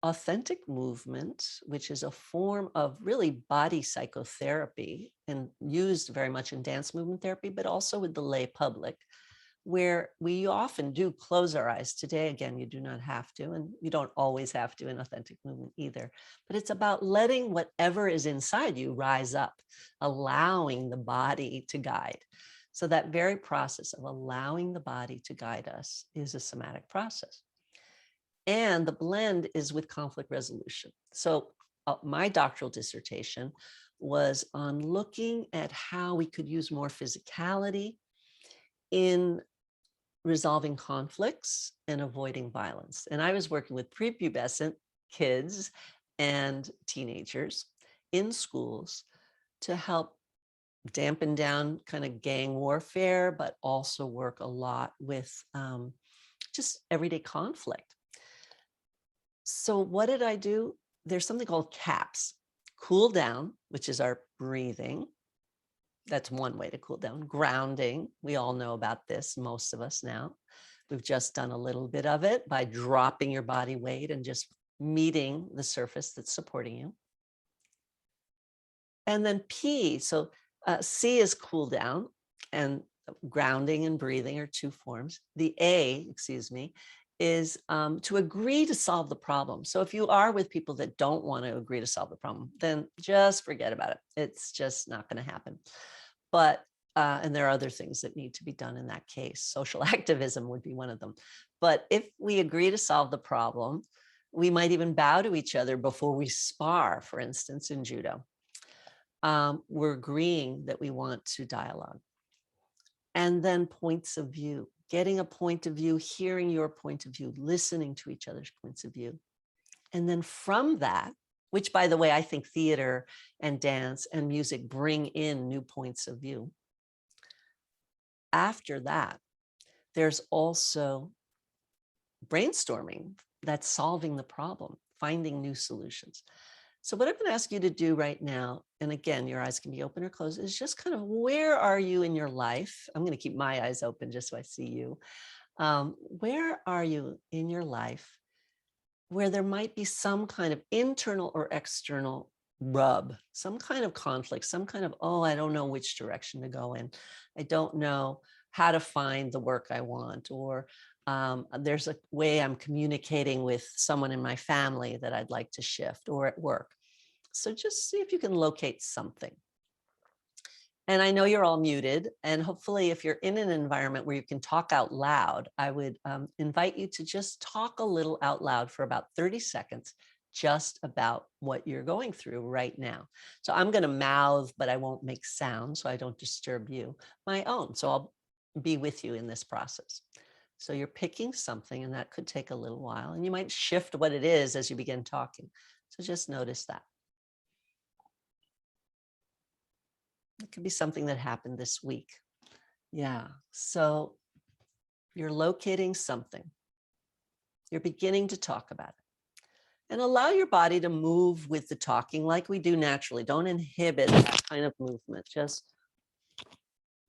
authentic movement, which is a form of really body psychotherapy and used very much in dance movement therapy, but also with the lay public, where we often do close our eyes. Today, again, you do not have to, and you don't always have to in authentic movement either. But it's about letting whatever is inside you rise up, allowing the body to guide. So that very process of allowing the body to guide us is a somatic process. And the blend is with conflict resolution. So my doctoral dissertation was on looking at how we could use more physicality in resolving conflicts and avoiding violence. And I was working with prepubescent kids and teenagers in schools to help dampen down kind of gang warfare, but also work a lot with just everyday conflict. So what did I do? There's something called CAPS, cool down, which is our breathing. That's one way to cool down. Grounding, we all know about this, most of us now. We've just done a little bit of it by dropping your body weight and just meeting the surface that's supporting you. And then P, so C is cool down, and grounding and breathing are 2 forms. The A, excuse me, is to agree to solve the problem. So if you are with people that don't want to agree to solve the problem, then just forget about it. It's just not going to happen. But, and there are other things that need to be done in that case. Social activism would be one of them. But if we agree to solve the problem, we might even bow to each other before we spar, for instance, in judo. We're agreeing that we want to dialogue. And then points of view, getting a point of view, hearing your point of view, listening to each other's points of view. And then from that, which by the way, I think theater and dance and music bring in new points of view. After that, there's also brainstorming, that's solving the problem, finding new solutions. So what I'm going to ask you to do right now, and again, your eyes can be open or closed, is just kind of where are you in your life? I'm going to keep my eyes open just so I see you. Where are you in your life where there might be some kind of internal or external rub, some kind of conflict, some kind of, oh, I don't know which direction to go in. I don't know how to find the work I want, or There's a way I'm communicating with someone in my family that I'd like to shift, or at work. So just see if you can locate something. And I know you're all muted, and hopefully if you're in an environment where you can talk out loud, I would invite you to just talk a little out loud for about 30 seconds, just about what you're going through right now. So I'm going to mouth, but I won't make sound so I don't disturb you, my own. So I'll be with you in this process. So you're picking something, and that could take a little while, and you might shift what it is as you begin talking. So just notice that. It could be something that happened this week. Yeah. So you're locating something. You're beginning to talk about it. And allow your body to move with the talking like we do naturally. Don't inhibit that kind of movement. Just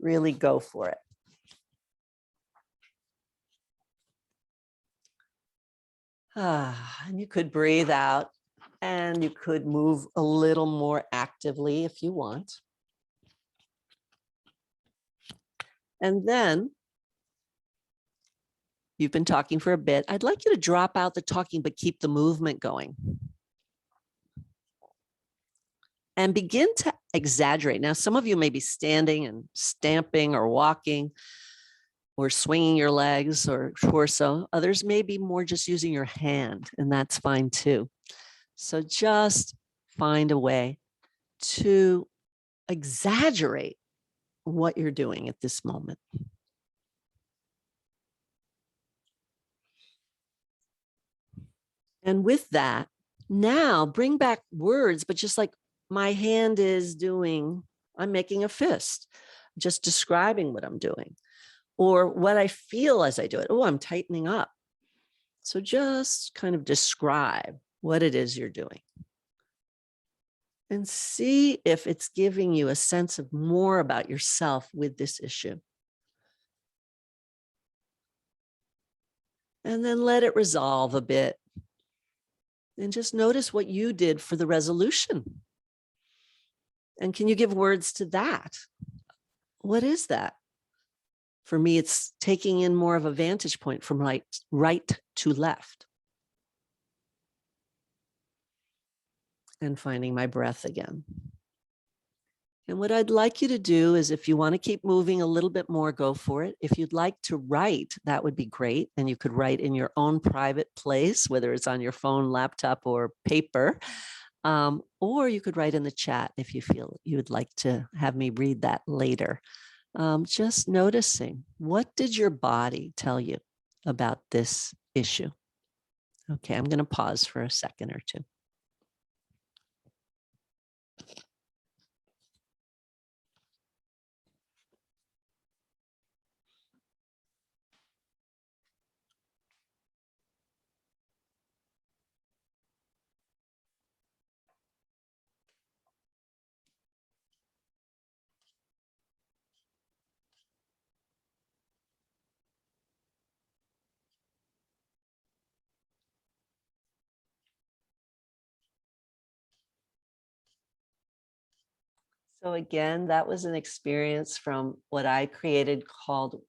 really go for it. And you could breathe out, and you could move a little more actively if you want. And then you've been talking for a bit. I'd like you to drop out the talking, but keep the movement going. And begin to exaggerate. Now, some of you may be standing and stamping or walking or swinging your legs or torso. Others may be more just using your hand, and that's fine too. So just find a way to exaggerate what you're doing at this moment. And with that, now bring back words, but just like my hand is doing, I'm making a fist, just describing what I'm doing, or what I feel as I do it. Oh, I'm tightening up. So just kind of describe what it is you're doing. And see if it's giving you a sense of more about yourself with this issue. And then let it resolve a bit. And just notice what you did for the resolution. And can you give words to that? What is that? For me, it's taking in more of a vantage point from right to left. And finding my breath again. And what I'd like you to do is, if you want to keep moving a little bit more, go for it. If you'd like to write, that would be great. And you could write in your own private place, whether it's on your phone, laptop, or paper. Or you could write in the chat if you feel you would like to have me read that later. Just noticing, what did your body tell you about this issue? Okay, I'm going to pause for a second or two. So again, that was an experience from what I created called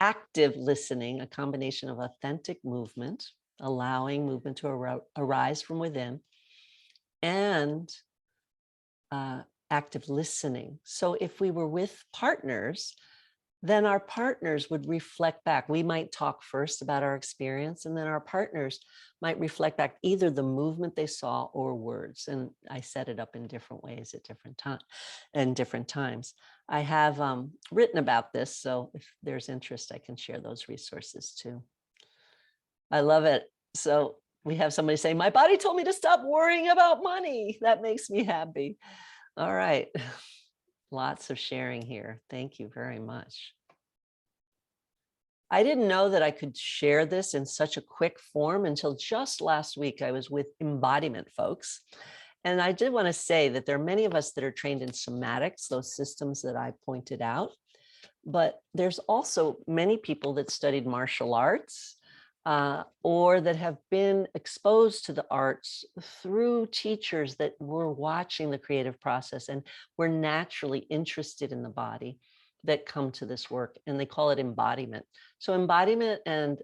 active listening, a combination of authentic movement, allowing movement to arise from within, and active listening. So if we were with partners, then our partners would reflect back. We might talk first about our experience, and then our partners might reflect back either the movement they saw or words. And I set it up in different ways at different times. I have written about this, so if there's interest, I can share those resources too. I love it. So we have somebody saying, my body told me to stop worrying about money. That makes me happy. All right. Lots of sharing here. Thank you very much. I didn't know that I could share this in such a quick form until just last week. I was with Embodiment folks. And I did want to say that there are many of us that are trained in somatics, those systems that I pointed out. But there's also many people that studied martial arts, or that have been exposed to the arts through teachers that were watching the creative process and were naturally interested in the body. that come to this work, and they call it embodiment. So embodiment and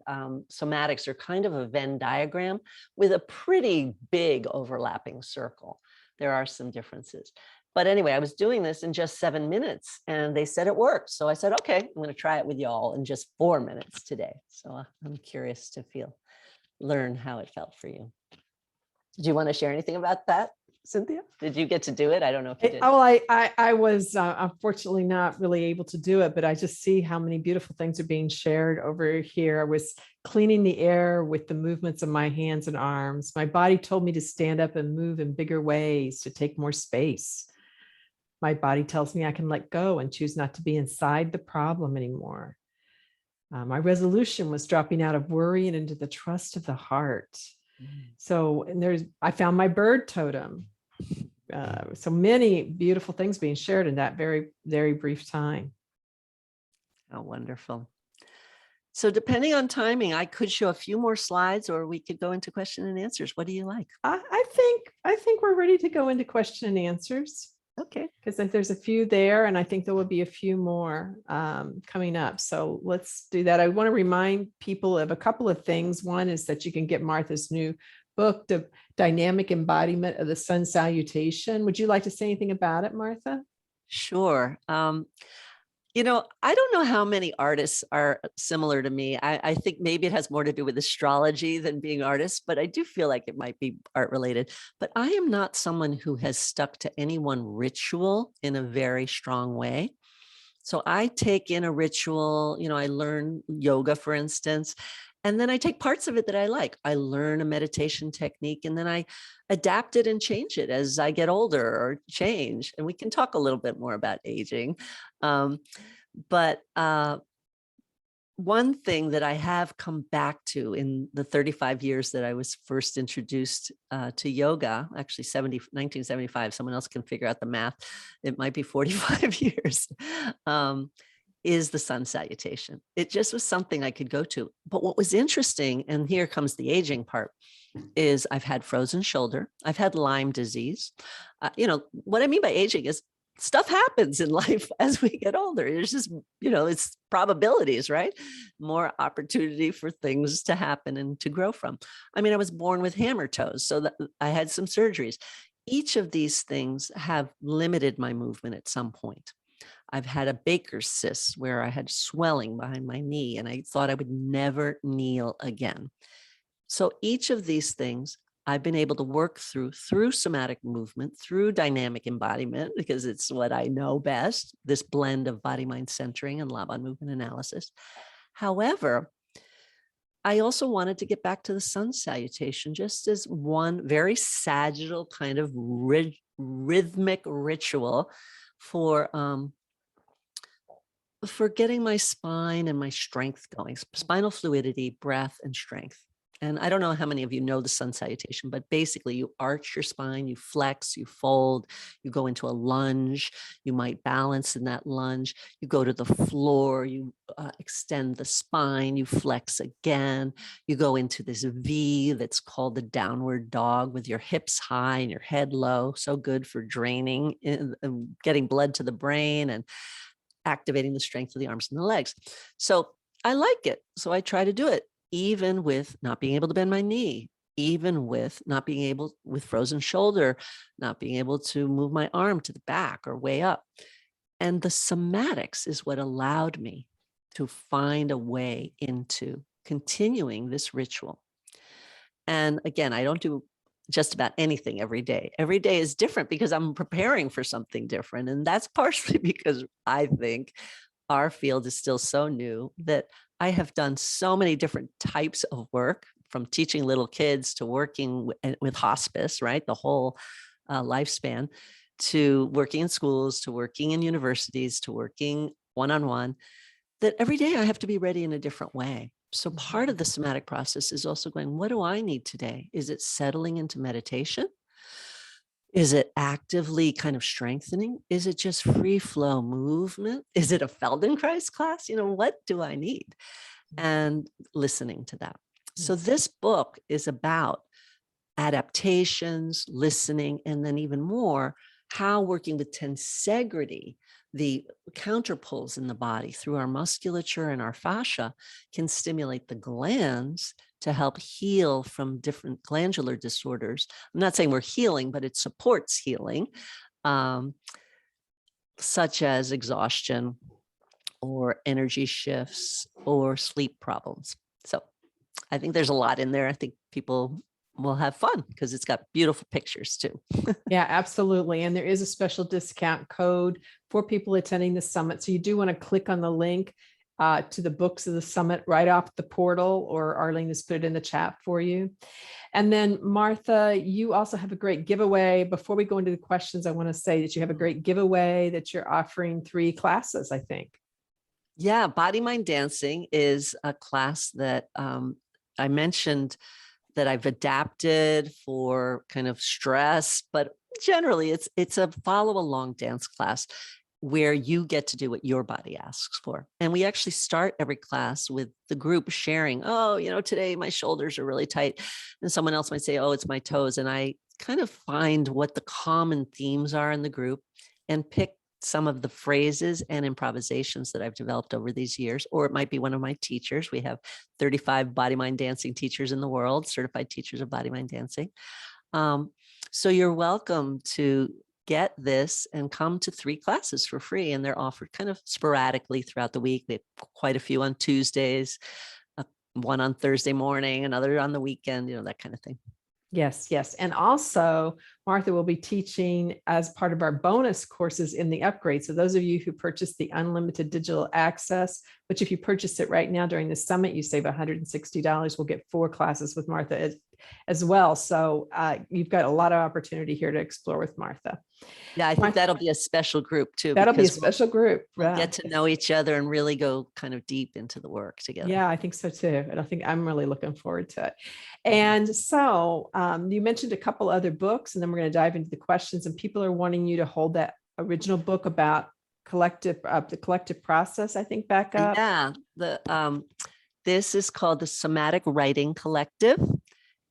somatics are kind of a Venn diagram with a pretty big overlapping circle. There are some differences. But anyway, I was doing this in just 7 minutes and they said it worked. So I said, okay, I'm going to try it with y'all in just 4 minutes today. So I'm curious to learn how it felt for you. Do you want to share anything about that, Cynthia? Did you get to do it? I don't know if you did. Oh, I was unfortunately not really able to do it, but I just see how many beautiful things are being shared over here. I was cleaning the air with the movements of my hands and arms. My body told me to stand up and move in bigger ways, to take more space. My body tells me I can let go and choose not to be inside the problem anymore. My resolution was dropping out of worry and into the trust of the heart. So, and I found my bird totem. So many beautiful things being shared in that very, very brief time. Oh, wonderful. So depending on timing, I could show a few more slides or we could go into question and answers. What do you like? I think we're ready to go into question and answers. Okay. Because there's a few there, and I think there will be a few more coming up. So let's do that. I want to remind people of a couple of things. One is that you can get Martha's new book, The Dynamic Embodiment of the Sun Salutation. Would you like to say anything about it, Martha? Sure. You know, I don't know how many artists are similar to me. I think maybe it has more to do with astrology than being artists, but I do feel like it might be art related. But I am not someone who has stuck to any one ritual in a very strong way. So I take in a ritual, you know, I learn yoga, for instance, and then I take parts of it that I like. I learn a meditation technique and then I adapt it and change it as I get older or change. And we can talk a little bit more about aging. But one thing that I have come back to in the 35 years that I was first introduced to yoga, actually 1975, someone else can figure out the math. It might be 45 years. Is the sun salutation. It just was something I could go to. But what was interesting, and here comes the aging part, is I've had frozen shoulder. I've had Lyme disease. You know, what I mean by aging is stuff happens in life as we get older. It's just, you know, it's probabilities, right? More opportunity for things to happen and to grow from. I mean, I was born with hammer toes, so that I had some surgeries. Each of these things have limited my movement at some point. I've had a Baker's cyst where I had swelling behind my knee and I thought I would never kneel again. So each of these things I've been able to work through somatic movement, through dynamic embodiment, because it's what I know best, this blend of body, mind centering and Laban movement analysis. However, I also wanted to get back to the sun salutation just as one very sagittal kind of rhythmic ritual for getting my spine and my strength going, spinal fluidity, breath, and strength. And I don't know how many of you know the sun salutation, but basically you arch your spine, you flex, you fold, you go into a lunge, you might balance in that lunge, you go to the floor, you extend the spine, you flex again, you go into this V that's called the downward dog with your hips high and your head low, so good for draining, getting blood to the brain and activating the strength of the arms and the legs. So I like it. So I try to do it, even with not being able to bend my knee, even with not being able, with frozen shoulder, not being able to move my arm to the back or way up. And the somatics is what allowed me to find a way into continuing this ritual. And again, I don't do just about anything every day. Every day is different because I'm preparing for something different. And that's partially because I think our field is still so new that I have done so many different types of work, from teaching little kids to working with hospice, right? The whole lifespan, to working in schools, to working in universities, to working one-on-one, that every day I have to be ready in a different way. So part of the somatic process is also going, what do I need today? Is it settling into meditation? Is it actively kind of strengthening? Is it just free flow movement? Is it a Feldenkrais class? You know, what do I need? And listening to that. So this book is about adaptations, listening, and then even more, how working with tensegrity, the counterpoles in the body through our musculature and our fascia can stimulate the glands to help heal from different glandular disorders. I'm not saying we're healing, but it supports healing, such as exhaustion or energy shifts or sleep problems. So I think there's a lot in there. I think people will have fun because it's got beautiful pictures too. Yeah, absolutely. And there is a special discount code for people attending the summit. So you do want to click on the link to the books of the summit right off the portal, or Arlene has put it in the chat for you. And then Martha, you also have a great giveaway. Before we go into the questions, I want to say that you have a great giveaway that you're offering 3 classes, I think. Yeah, Body Mind Dancing is a class that I mentioned that I've adapted for kind of stress, but generally it's a follow along dance class where you get to do what your body asks for. And we actually start every class with the group sharing, oh, you know, today my shoulders are really tight. And someone else might say, oh, it's my toes. And I kind of find what the common themes are in the group and pick some of the phrases and improvisations that I've developed over these years, or it might be one of my teachers. We have 35 body mind dancing teachers in the world, certified teachers of body mind dancing. So you're welcome to get this and come to 3 classes for free. And they're offered kind of sporadically throughout the week. They have quite a few on Tuesdays, one on Thursday morning, another on the weekend, you know, that kind of thing. Yes, yes. And also, Martha will be teaching as part of our bonus courses in the upgrade. So those of you who purchase the unlimited digital access, which if you purchase it right now during the summit, you save $160, we'll get 4 classes with Martha as well. So you've got a lot of opportunity here to explore with Martha. Yeah, I think that'll be a special group too. That'll be a special group. We'll get to know each other and really go kind of deep into the work together. Yeah, I think so too. And I think I'm really looking forward to it. And so you mentioned a couple other books, and then we're going to dive into the questions. And people are wanting you to hold that original book about the collective process, I think, back up. Yeah, this is called the Somatic Writing Collective.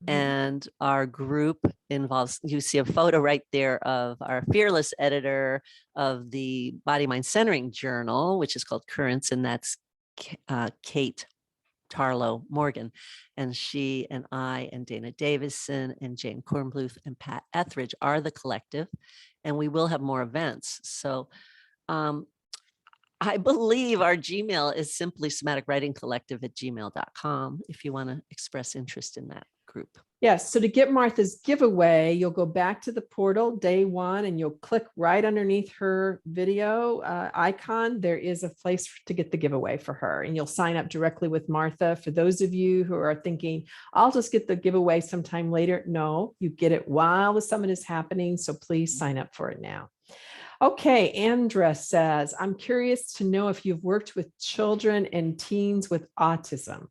And our group involves, you see a photo right there of our fearless editor of the Body Mind Centering Journal, which is called Currents, and that's Kate Tarlow Morgan. And she and I and Dana Davison and Jane Kornbluth and Pat Etheridge are the collective, and we will have more events. So I believe our Gmail is simply somaticwritingcollective@gmail.com if you want to express interest in that group. Yes. So to get Martha's giveaway, you'll go back to the portal day 1 and you'll click right underneath her video icon. There is a place to get the giveaway for her, and you'll sign up directly with Martha. For those of you who are thinking, I'll just get the giveaway sometime later. No, you get it while the summit is happening. So please sign up for it now. Okay, Andra says, I'm curious to know if you've worked with children and teens with autism.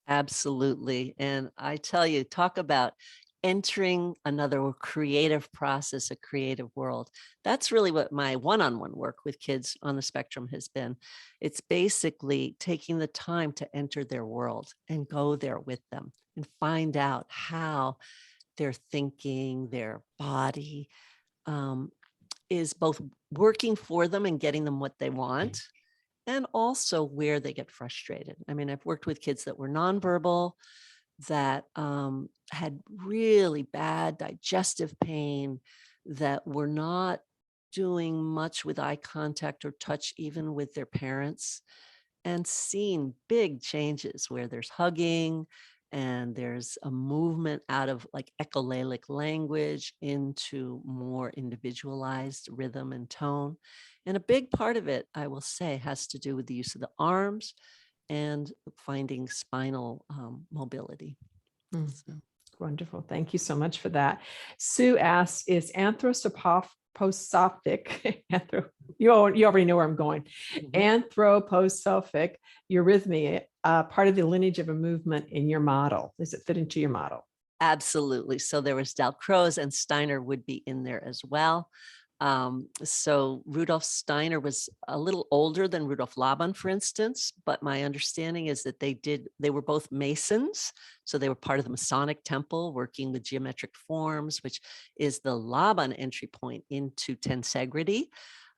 Absolutely. And I tell you, talk about entering another creative process, a creative world. That's really what my one-on-one work with kids on the spectrum has been. It's basically taking the time to enter their world and go there with them and find out how their thinking, their body, is both working for them and getting them what they want, and also where they get frustrated. I mean, I've worked with kids that were nonverbal, that had really bad digestive pain, that were not doing much with eye contact or touch, even with their parents, and seen big changes where there's hugging and there's a movement out of like echolalic language into more individualized rhythm and tone. And a big part of it, I will say, has to do with the use of the arms and finding spinal mobility. So. Wonderful. Thank you so much for that. Sue asks, is anthroposophic, you already know where I'm going, anthroposophic eurythmia part of the lineage of a movement in your model? Does it fit into your model? Absolutely. So there was Dalcroze, and Steiner would be in there as well. So Rudolf Steiner was a little older than Rudolf Laban, for instance, but my understanding is that they were both Masons. So they were part of the Masonic temple, working with geometric forms, which is the Laban entry point into tensegrity.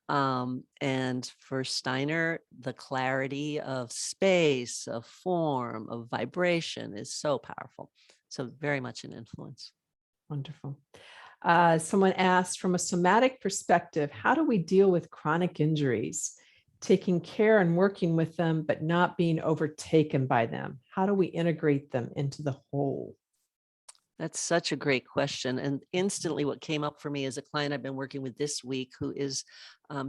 And for Steiner, the clarity of space, of form, of vibration is so powerful. So very much an influence. Wonderful. Someone asked, from a somatic perspective, how do we deal with chronic injuries? Taking care and working with them, but not being overtaken by them. How do we integrate them into the whole? That's such a great question. And instantly what came up for me is a client I've been working with this week who is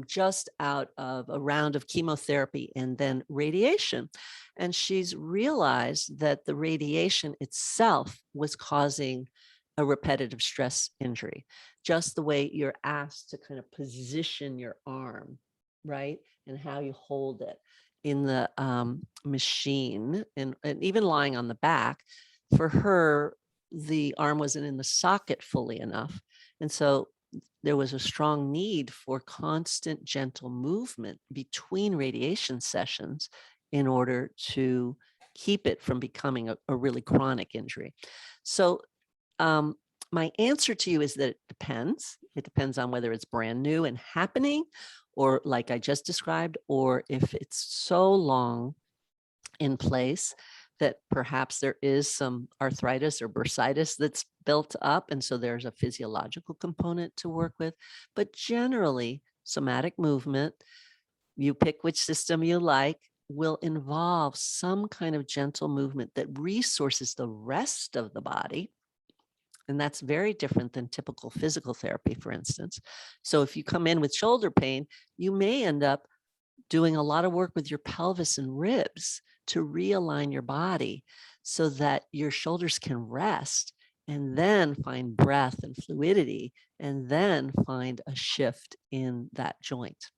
just out of a round of chemotherapy and then radiation. And she's realized that the radiation itself was causing a repetitive stress injury, just the way you're asked to kind of position your arm, right? And how you hold it in the machine and even lying on the back. For her, the arm wasn't in the socket fully enough. And so there was a strong need for constant gentle movement between radiation sessions in order to keep it from becoming a really chronic injury. So my answer to you is that it depends. It depends on whether it's brand new and happening, or like I just described, or if it's so long in place that perhaps there is some arthritis or bursitis that's built up. And so there's a physiological component to work with. But generally, somatic movement, you pick which system you like, will involve some kind of gentle movement that resources the rest of the body. And that's very different than typical physical therapy, for instance. So if you come in with shoulder pain, you may end up doing a lot of work with your pelvis and ribs to realign your body so that your shoulders can rest, and then find breath and fluidity, and then find a shift in that joint.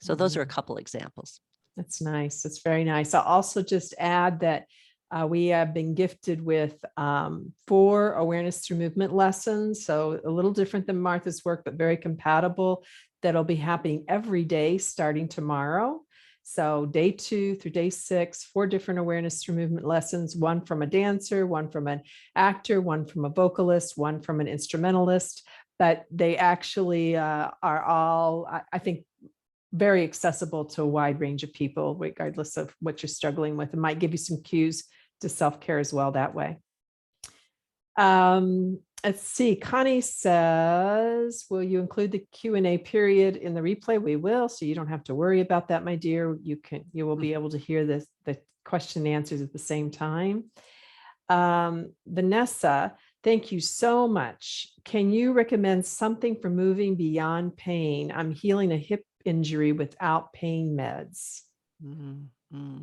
So those are a couple examples. That's nice. That's very nice. I'll also just add that we have been gifted with 4 awareness through movement lessons. So a little different than Martha's work, but very compatible. That'll be happening every day starting tomorrow. So day 2 through day 6, 4 different awareness through movement lessons, 1 from a dancer, 1 from an actor, 1 from a vocalist, 1 from an instrumentalist. But they actually are all, I think, very accessible to a wide range of people, regardless of what you're struggling with. It might give you some cues to self-care as well that way. Let's see. Connie says, will you include the Q&A period in the replay? We will, so you don't have to worry about that, my dear. You will be able to hear the question and answers at the same time. Vanessa, thank you so much. Can you recommend something for moving beyond pain? I'm healing a hip injury without pain meds. Mm-hmm.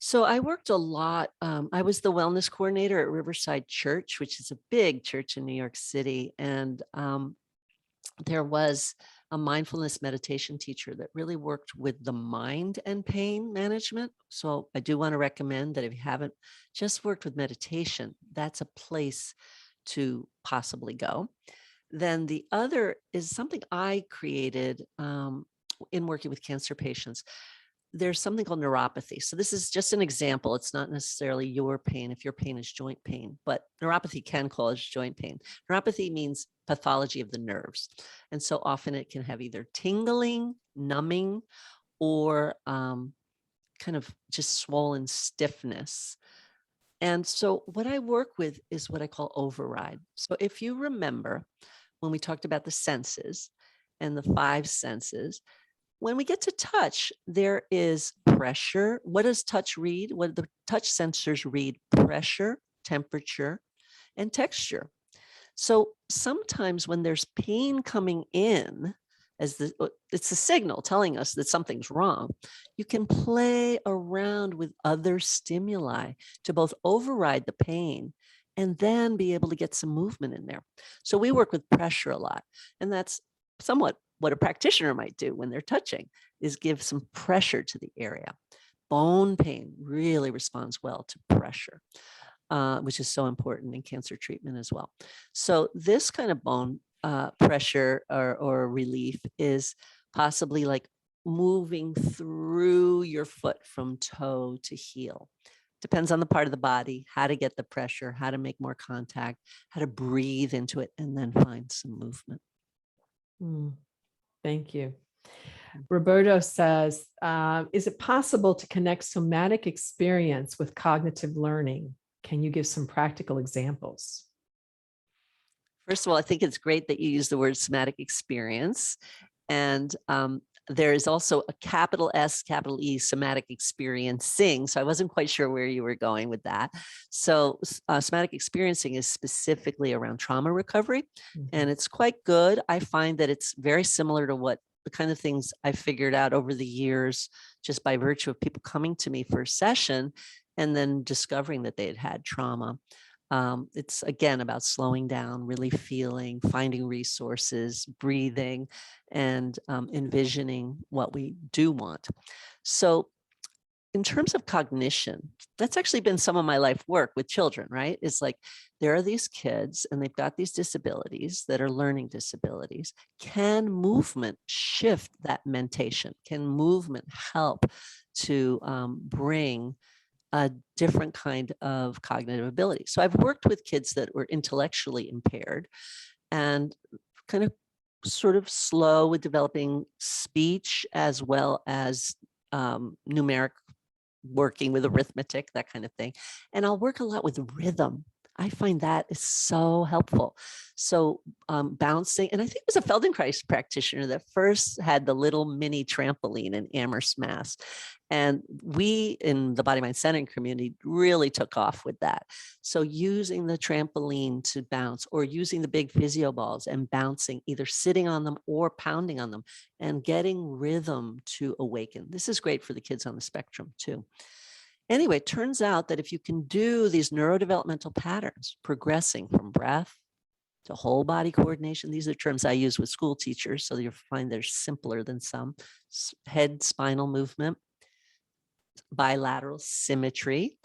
So I worked a lot. I was the wellness coordinator at Riverside Church, which is a big church in New York City. And there was a mindfulness meditation teacher that really worked with the mind and pain management. So I do want to recommend that if you haven't just worked with meditation, that's a place to possibly go. Then the other is something I created in working with cancer patients. There's something called neuropathy. So this is just an example. It's not necessarily your pain if your pain is joint pain, but neuropathy can cause joint pain. Neuropathy means pathology of the nerves. And so often it can have either tingling, numbing, or kind of just swollen stiffness. And so what I work with is what I call override. So if you remember when we talked about the senses and the 5 senses, when we get to touch, there is pressure. What does touch read? What do the touch sensors read? Pressure, temperature, and texture. So sometimes when there's pain coming in, it's a signal telling us that something's wrong, you can play around with other stimuli to both override the pain and then be able to get some movement in there. So we work with pressure a lot, and that's somewhat what a practitioner might do when they're touching, is give some pressure to the area. Bone pain really responds well to pressure, which is so important in cancer treatment as well. So this kind of bone pressure or relief is possibly like moving through your foot from toe to heel. Depends on the part of the body, how to get the pressure, how to make more contact, how to breathe into it, and then find some movement. Thank you. Roberto says, is it possible to connect somatic experience with cognitive learning? Can you give some practical examples? First of all, I think it's great that you use the word somatic experience. And there is also a capital S, capital E, somatic experiencing. So I wasn't quite sure where you were going with that. So somatic experiencing is specifically around trauma recovery, and it's quite good. I find that it's very similar to what the kind of things I figured out over the years, just by virtue of people coming to me for a session and then discovering that they had had trauma. It's again about slowing down, really feeling, finding resources, breathing, and envisioning what we do want. So in terms of cognition, that's actually been some of my life work with children, right? It's like there are these kids and they've got these disabilities that are learning disabilities. Can movement shift that mentation? Can movement help to bring a different kind of cognitive ability? So I've worked with kids that were intellectually impaired and kind of sort of slow with developing speech as well as numeric working with arithmetic, that kind of thing. And I'll work a lot with rhythm. I find that is so helpful. So bouncing, and I think it was a Feldenkrais practitioner that first had the little mini trampoline in Amherst, Mass. And we in the body mind centering community really took off with that. So using the trampoline to bounce, or using the big physio balls and bouncing, either sitting on them or pounding on them, and getting rhythm to awaken. This is great for the kids on the spectrum too. Anyway, it turns out that if you can do these neurodevelopmental patterns, progressing from breath to whole body coordination, these are terms I use with school teachers, so you'll find they're simpler than some. Head spinal movement, bilateral symmetry,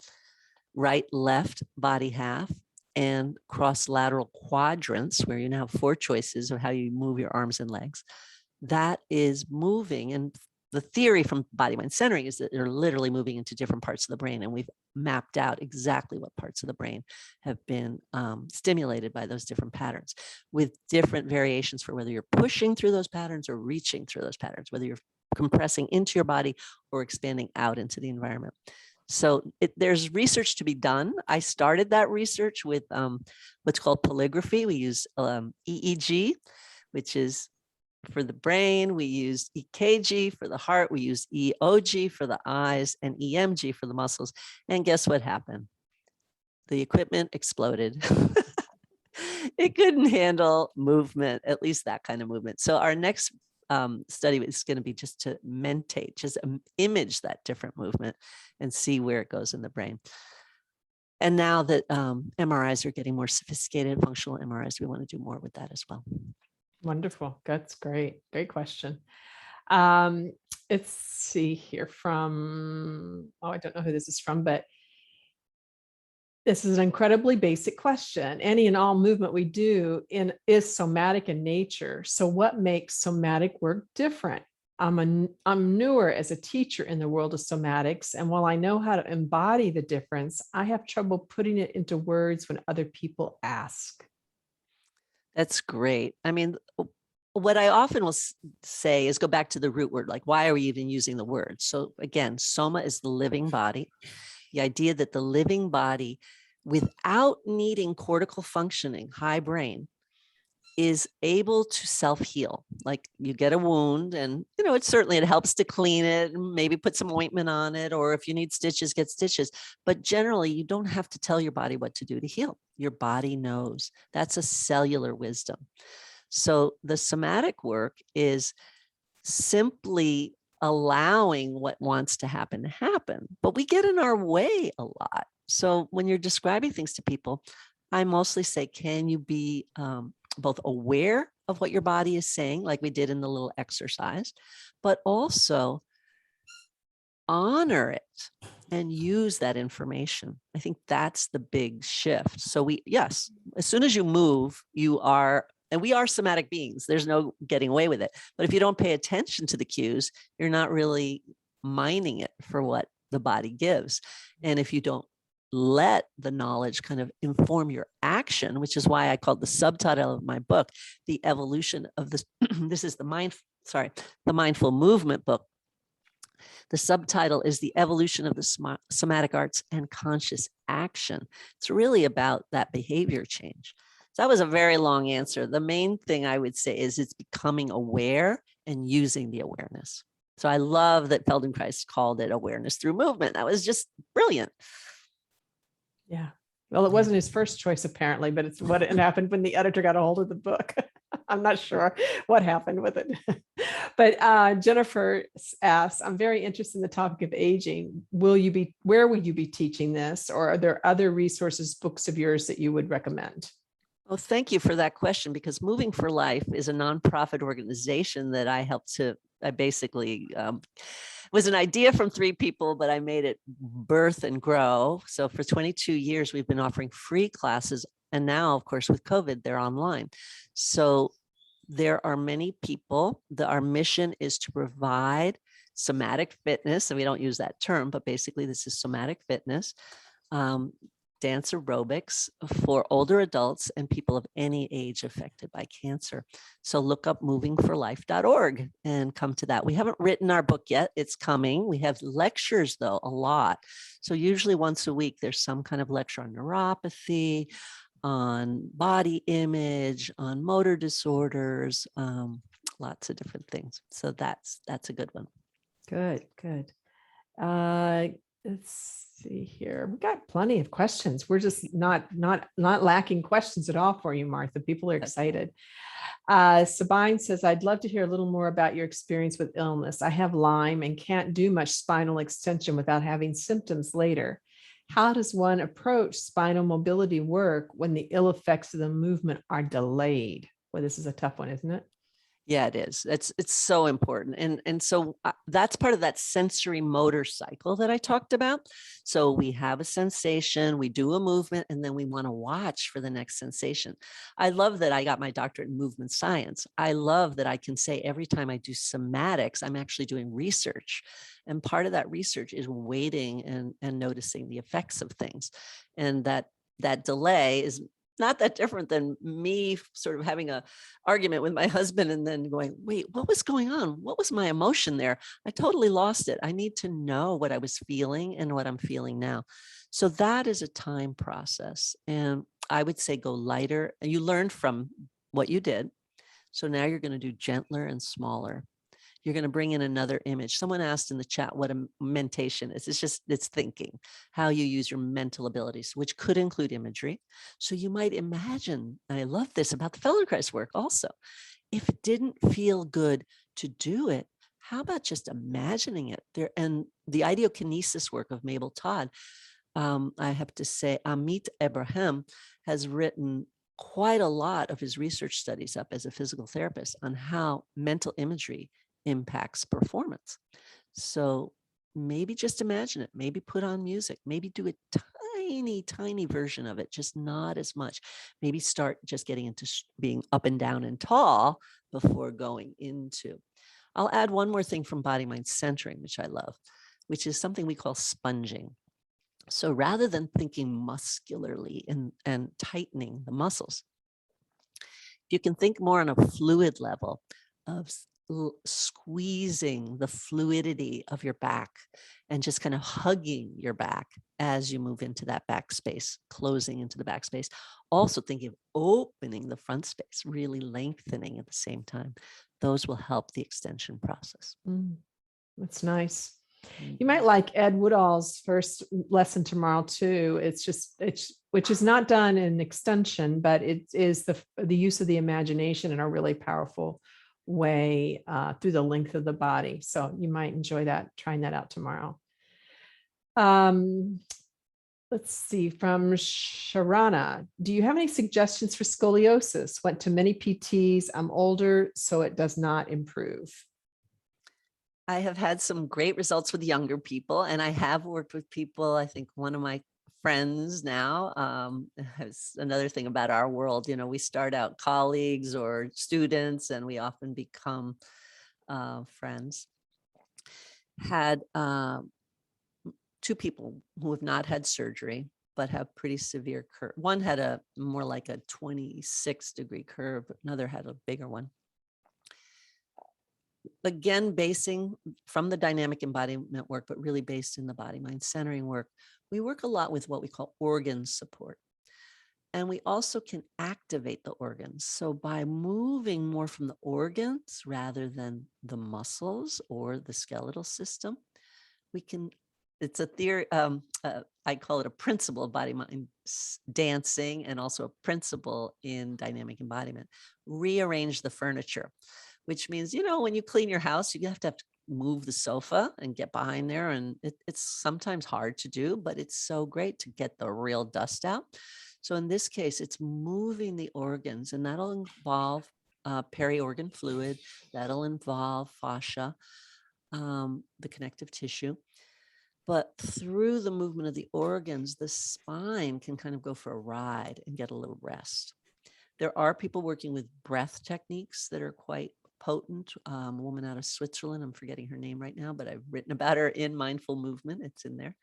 right, left body half, and cross-lateral quadrants, where you now have 4 choices of how you move your arms and legs. That is moving. And the theory from body mind centering is that they're literally moving into different parts of the brain. And we've mapped out exactly what parts of the brain have been stimulated by those different patterns, with different variations for whether you're pushing through those patterns or reaching through those patterns, whether you're compressing into your body or expanding out into the environment. So there's research to be done. I started that research with what's called polygraphy. We use EEG, which is for the brain. We use EKG for the heart. We use EOG for the eyes, and EMG for the muscles. And guess what happened? The equipment exploded. It couldn't handle movement, at least that kind of movement. So our next study is going to be just to mentate, just image that different movement and see where it goes in the brain. And now that MRIs are getting more sophisticated, functional MRIs, we want to do more with that as well. Wonderful. That's great. Great question. Let's see here from, oh, I don't know who this is from, but this is an incredibly basic question. Any and all movement we do is somatic in nature. So what makes somatic work different? I'm newer as a teacher in the world of somatics, and while I know how to embody the difference, I have trouble putting it into words when other people ask. That's great. I mean, what I often will say is go back to the root word, like, why are we even using the word? So again, soma is the living body. The idea that the living body, without needing cortical functioning, high brain, is able to self-heal. Like you get a wound and, you know, it helps to clean it and maybe put some ointment on it, or if you need stitches, get stitches. But generally, you don't have to tell your body what to do to heal. Your body knows. That's a cellular wisdom. So the somatic work is simply allowing what wants to happen, but we get in our way a lot. So when you're describing things to people, I mostly say, can you be both aware of what your body is saying, like we did in the little exercise, but also honor it and use that information. I think that's the big shift. So yes, as soon as you move, you are, and we are somatic beings, there's no getting away with it. But if you don't pay attention to the cues, you're not really mining it for what the body gives. And if you don't let the knowledge kind of inform your action, which is why I called the subtitle of my book, The Evolution of this, this is the mind the Mindful Movement book. The subtitle is The Evolution of the Somatic Arts and Conscious Action. It's really about that behavior change. So that was a very long answer. The main thing I would say is it's becoming aware and using the awareness. So I love that Feldenkrais called it awareness through movement. That was just brilliant. Yeah. Well, it wasn't his first choice, apparently, but it's what happened when the editor got a hold of the book. I'm not sure what happened with it. But Jennifer asks, I'm very interested in the topic of aging. Where will you be teaching this? Or are there other resources, books of yours that you would recommend? Well, thank you for that question, because Moving for Life is a nonprofit organization that I basically was an idea from 3 people, but I made it birth and grow. So for 22 years, we've been offering free classes. And now, of course, with COVID, they're online. So there are many people our mission is to provide somatic fitness. And we don't use that term, but basically this is somatic fitness, dance aerobics for older adults and people of any age affected by cancer. So look up movingforlife.org and come to that. We haven't written our book yet. It's coming. We have lectures, though, a lot. So usually once a week, there's some kind of lecture on neuropathy, on body image, on motor disorders, lots of different things. So that's a good one. Good. Let's see here. We've got plenty of questions. We're just not lacking questions at all for you, Martha. People are excited. Sabine says, I'd love to hear a little more about your experience with illness. I have Lyme and can't do much spinal extension without having symptoms later. How does one approach spinal mobility work when the ill effects of the movement are delayed? Well, this is a tough one, isn't it? Yeah, it is. It's so important. And so that's part of that sensory motor cycle that I talked about. So we have a sensation, we do a movement, and then we want to watch for the next sensation. I love that I got my doctorate in movement science. I love that I can say every time I do somatics, I'm actually doing research. And part of that research is waiting and noticing the effects of things. And that delay is not that different than me sort of having an argument with my husband and then going, wait, what was going on? What was my emotion there? I totally lost it. I need to know what I was feeling and what I'm feeling now. So that is a time process. And I would say go lighter. You learned from what you did. So now you're going to do gentler and smaller. You're going to bring in another image. Someone asked in the chat what a mentation is. It's thinking, how you use your mental abilities, which could include imagery. So you might imagine, and I love this about the Feldenkrais work also, if it didn't feel good to do it, how about just imagining it there? And the ideokinesis work of Mabel Todd, I have to say, Amit Abraham has written quite a lot of his research studies up as a physical therapist on how mental imagery impacts performance. So maybe just imagine it, maybe put on music, maybe do a tiny version of it, just not as much. Maybe start just getting into being up and down and tall before going into. I'll add one more thing from body mind centering, which I love, which is something we call sponging. So rather than thinking muscularly and tightening the muscles, you can think more on a fluid level of squeezing the fluidity of your back and just kind of hugging your back as you move into that back space, closing into the back space. Also thinking of opening the front space, really lengthening at the same time. Those will help the extension process. That's nice. You might like Ed Woodall's first lesson tomorrow too. Which is not done in extension, but it is the use of the imagination in a really powerful way through the length of the body. So you might enjoy that, trying that out tomorrow. Let's see, from Sharana, do you have any suggestions for scoliosis? Went to many PTs. I'm older, so it does not improve. I have had some great results with younger people, and I have worked with people. I think one of my friends now has another thing about our world. You know, we start out colleagues or students, and we often become friends. Had 2 people who have not had surgery, but have pretty severe curve. One had a more like a 26-degree curve. Another had a bigger one. again, basing from the dynamic embodiment work, but really based in the body mind centering work, we work a lot with what we call organ support. And we also can activate the organs. So by moving more from the organs rather than the muscles or the skeletal system, we can, it's a theory, I call it a principle of body mind dancing, and also a principle in dynamic embodiment. Rearrange the furniture, which means, you know, when you clean your house, you have to move the sofa and get behind there. And it's sometimes hard to do, but it's so great to get the real dust out. So in this case, it's moving the organs, and that'll involve peri-organ fluid, that'll involve fascia, the connective tissue. But through the movement of the organs, the spine can kind of go for a ride and get a little rest. There are people working with breath techniques that are quite potent. A woman out of Switzerland, I'm forgetting her name right now, but I've written about her in Mindful Movement. It's in there.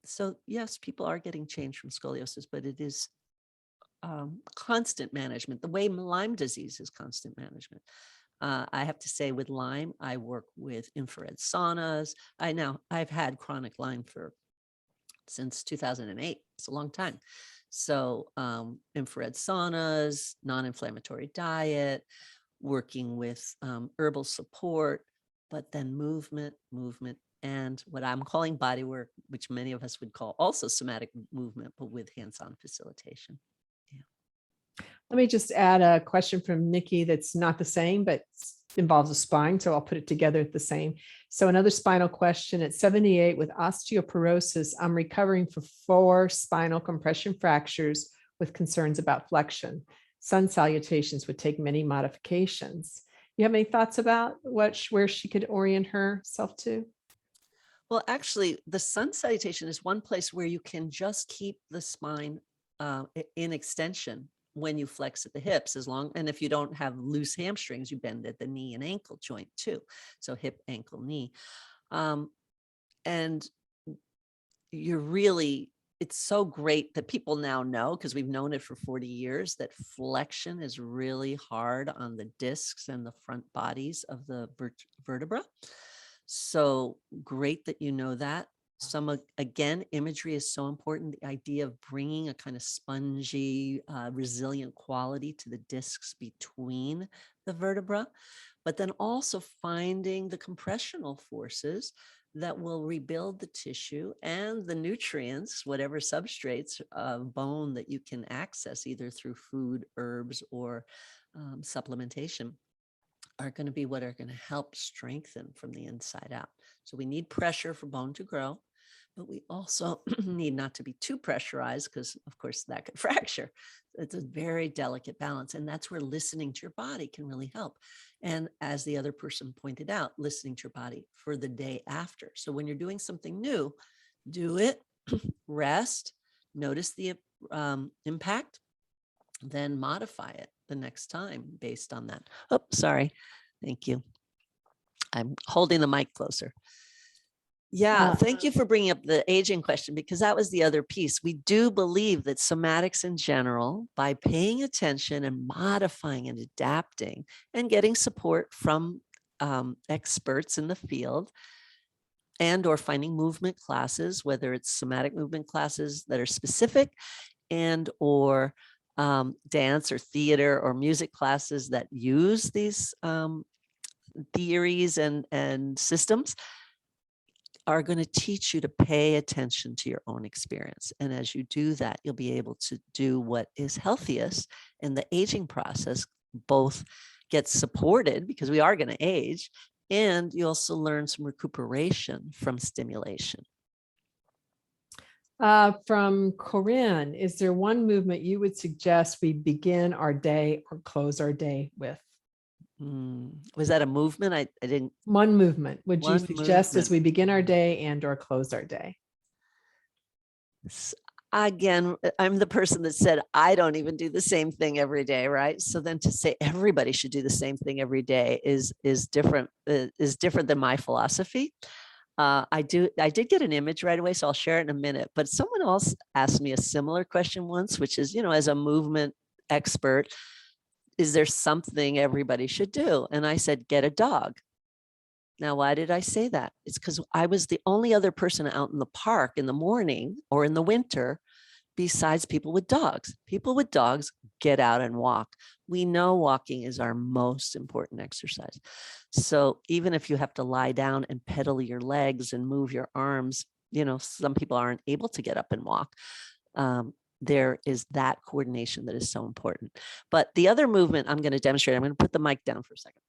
So yes, people are getting change from scoliosis, but it is constant management. The way Lyme disease is constant management. I have to say, with Lyme, I work with infrared saunas. I've had chronic Lyme since 2008. It's a long time. So infrared saunas, non-inflammatory diet, working with herbal support, but then movement, and what I'm calling body work, which many of us would call also somatic movement, but with hands-on facilitation. Let me just add a question from Nikki that's not the same, but involves the spine. So I'll put it together at the same. So another spinal question at 78 with osteoporosis. I'm recovering from 4 spinal compression fractures with concerns about flexion. Sun salutations would take many modifications. You have any thoughts about where she could orient herself to? Well, actually, the sun salutation is one place where you can just keep the spine in extension when you flex at the hips, and if you don't have loose hamstrings, you bend at the knee and ankle joint too. So hip, ankle, knee. And it's so great that people now know, because we've known it for 40 years, that flexion is really hard on the discs and the front bodies of the vertebra. So great that you know that. Again, imagery is so important. The idea of bringing a kind of spongy, resilient quality to the discs between the vertebra, but then also finding the compressional forces that will rebuild the tissue and the nutrients, whatever substrates of bone that you can access either through food, herbs, or supplementation, are going to be what are going to help strengthen from the inside out. So we need pressure for bone to grow, but we also need not to be too pressurized, because of course that could fracture. It's a very delicate balance. And that's where listening to your body can really help. And as the other person pointed out, listening to your body for the day after. So when you're doing something new, do it, rest, notice the impact, then modify it the next time based on that. Oh, sorry. Thank you. I'm holding the mic closer. Yeah, thank you for bringing up the aging question, because that was the other piece. We do believe that somatics in general, by paying attention and modifying and adapting and getting support from experts in the field, and or finding movement classes, whether it's somatic movement classes that are specific, and or dance or theater or music classes that use these theories and systems, are going to teach you to pay attention to your own experience. And as you do that, you'll be able to do what is healthiest in the aging process, both get supported because we are going to age, and you also learn some recuperation from stimulation. From Corinne, is there one movement you would suggest we begin our day or close our day with? Was that a movement? I didn't. One movement would you suggest as we begin our day and or close our day? Again, I'm the person that said I don't even do the same thing every day, right? So then to say everybody should do the same thing every day is different than my philosophy. I did get an image right away, so I'll share it in a minute. But someone else asked me a similar question once, which is, as a movement expert, is there something everybody should do? And I said, get a dog. Now, why did I say that? It's because I was the only other person out in the park in the morning or in the winter besides people with dogs. People with dogs get out and walk. We know walking is our most important exercise. So even if you have to lie down and pedal your legs and move your arms, you know, some people aren't able to get up and walk. There is that coordination that is so important. But the other movement I'm going to demonstrate, I'm going to put the mic down for a second.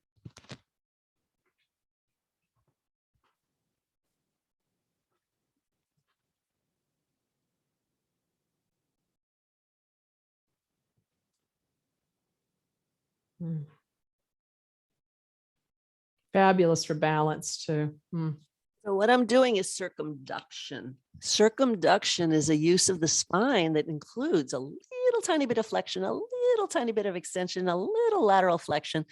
Fabulous for balance too. So what I'm doing is circumduction. Circumduction is a use of the spine that includes a little tiny bit of flexion, a little tiny bit of extension, a little lateral flexion.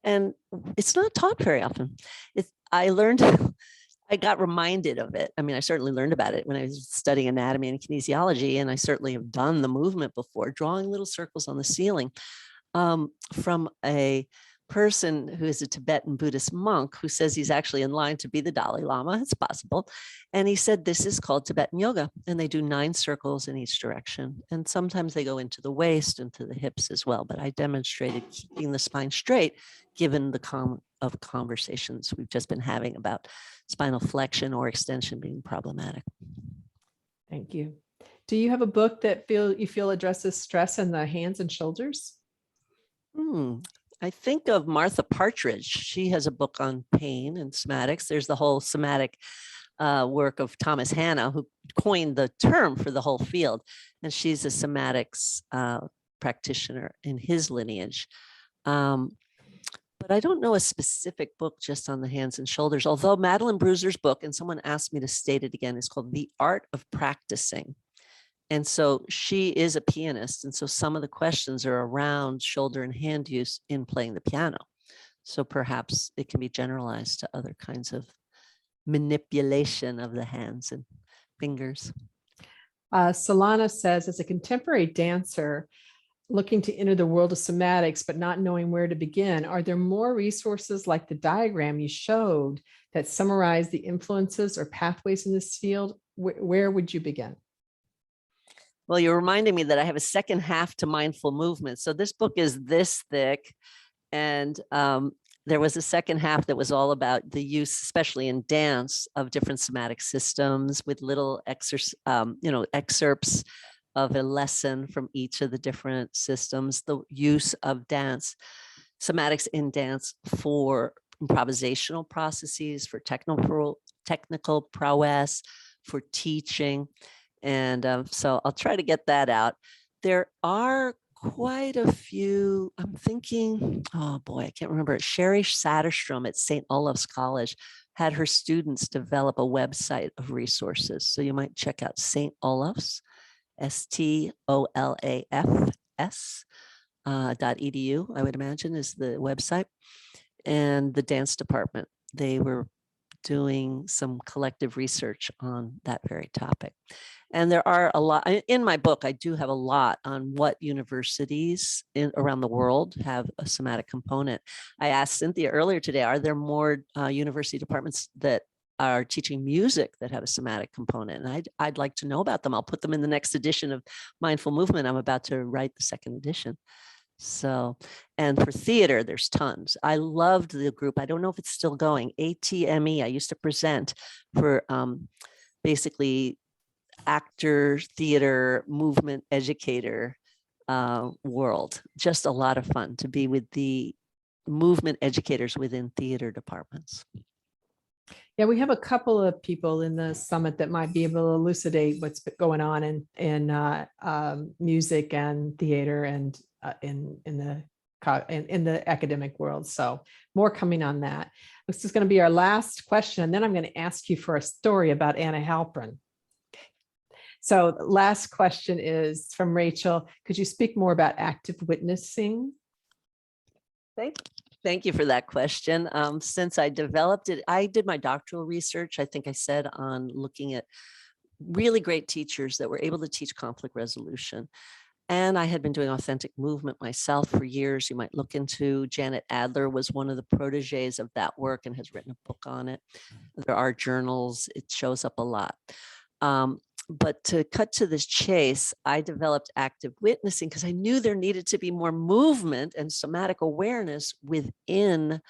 And it's not taught very often. I got reminded of it. I mean, I certainly learned about it when I was studying anatomy and kinesiology, and I certainly have done the movement before, drawing little circles on the ceiling, from a person who is a Tibetan Buddhist monk who says he's actually in line to be the Dalai Lama. It's possible. And he said, this is called Tibetan yoga. And they do 9 circles in each direction. And sometimes they go into the waist and to the hips as well. But I demonstrated keeping the spine straight, given the conversations we've just been having about spinal flexion or extension being problematic. Thank you. Do you have a book that you feel addresses stress in the hands and shoulders? I think of Martha Partridge. She has a book on pain and somatics. There's the whole somatic work of Thomas Hanna, who coined the term for the whole field. And she's a somatics practitioner in his lineage. But I don't know a specific book just on the hands and shoulders, although Madeline Bruiser's book, and someone asked me to state it again, is called The Art of Practicing. And so she is a pianist. And so some of the questions are around shoulder and hand use in playing the piano. So perhaps it can be generalized to other kinds of manipulation of the hands and fingers. Solana says, as a contemporary dancer looking to enter the world of somatics, but not knowing where to begin, are there more resources like the diagram you showed that summarize the influences or pathways in this field? Where would you begin? Well, you're reminding me that I have a second half to mindful movement. So this book is this thick. And there was a second half that was all about the use, especially in dance, of different somatic systems with little excerpts of a lesson from each of the different systems, the use of dance, somatics in dance for improvisational processes, for technical prowess, for teaching. And so I'll try to get that out. There are quite a few, I'm thinking, oh boy, I can't remember. Sherry Satterstrom at St. Olaf's College had her students develop a website of resources. So you might check out St. Olaf's, STOLAFS.edu, I would imagine is the website. And the dance department, they were doing some collective research on that very topic. And there are a lot in my book. I do have a lot on what universities around the world have a somatic component. I asked Cynthia earlier today, are there more university departments that are teaching music that have a somatic component? And I'd like to know about them. I'll put them in the next edition of Mindful Movement. I'm about to write the second edition. So, and for theater, there's tons. I loved the group. I don't know if it's still going. ATME, I used to present for basically actor, theater, movement educator world. Just a lot of fun to be with the movement educators within theater departments. Yeah, we have a couple of people in the summit that might be able to elucidate what's going on in music and theater and in the academic world. So more coming on that. This is going to be our last question, and then I'm going to ask you for a story about Anna Halprin. So last question is from Rachel. Could you speak more about active witnessing? Thank you for that question. Since I developed it, I did my doctoral research, I think I said, on looking at really great teachers that were able to teach conflict resolution. And I had been doing authentic movement myself for years. You might look into Janet Adler was one of the proteges of that work and has written a book on it. There are journals, it shows up a lot. But to cut to this chase, I developed active witnessing because I knew there needed to be more movement and somatic awareness within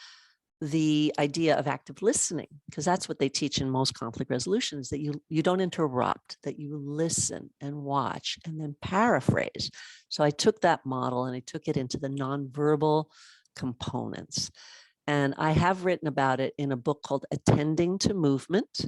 the idea of active listening, because that's what they teach in most conflict resolutions, that you don't interrupt, that you listen and watch and then paraphrase. So I took that model and I took it into the nonverbal components. And I have written about it in a book called Attending to Movement.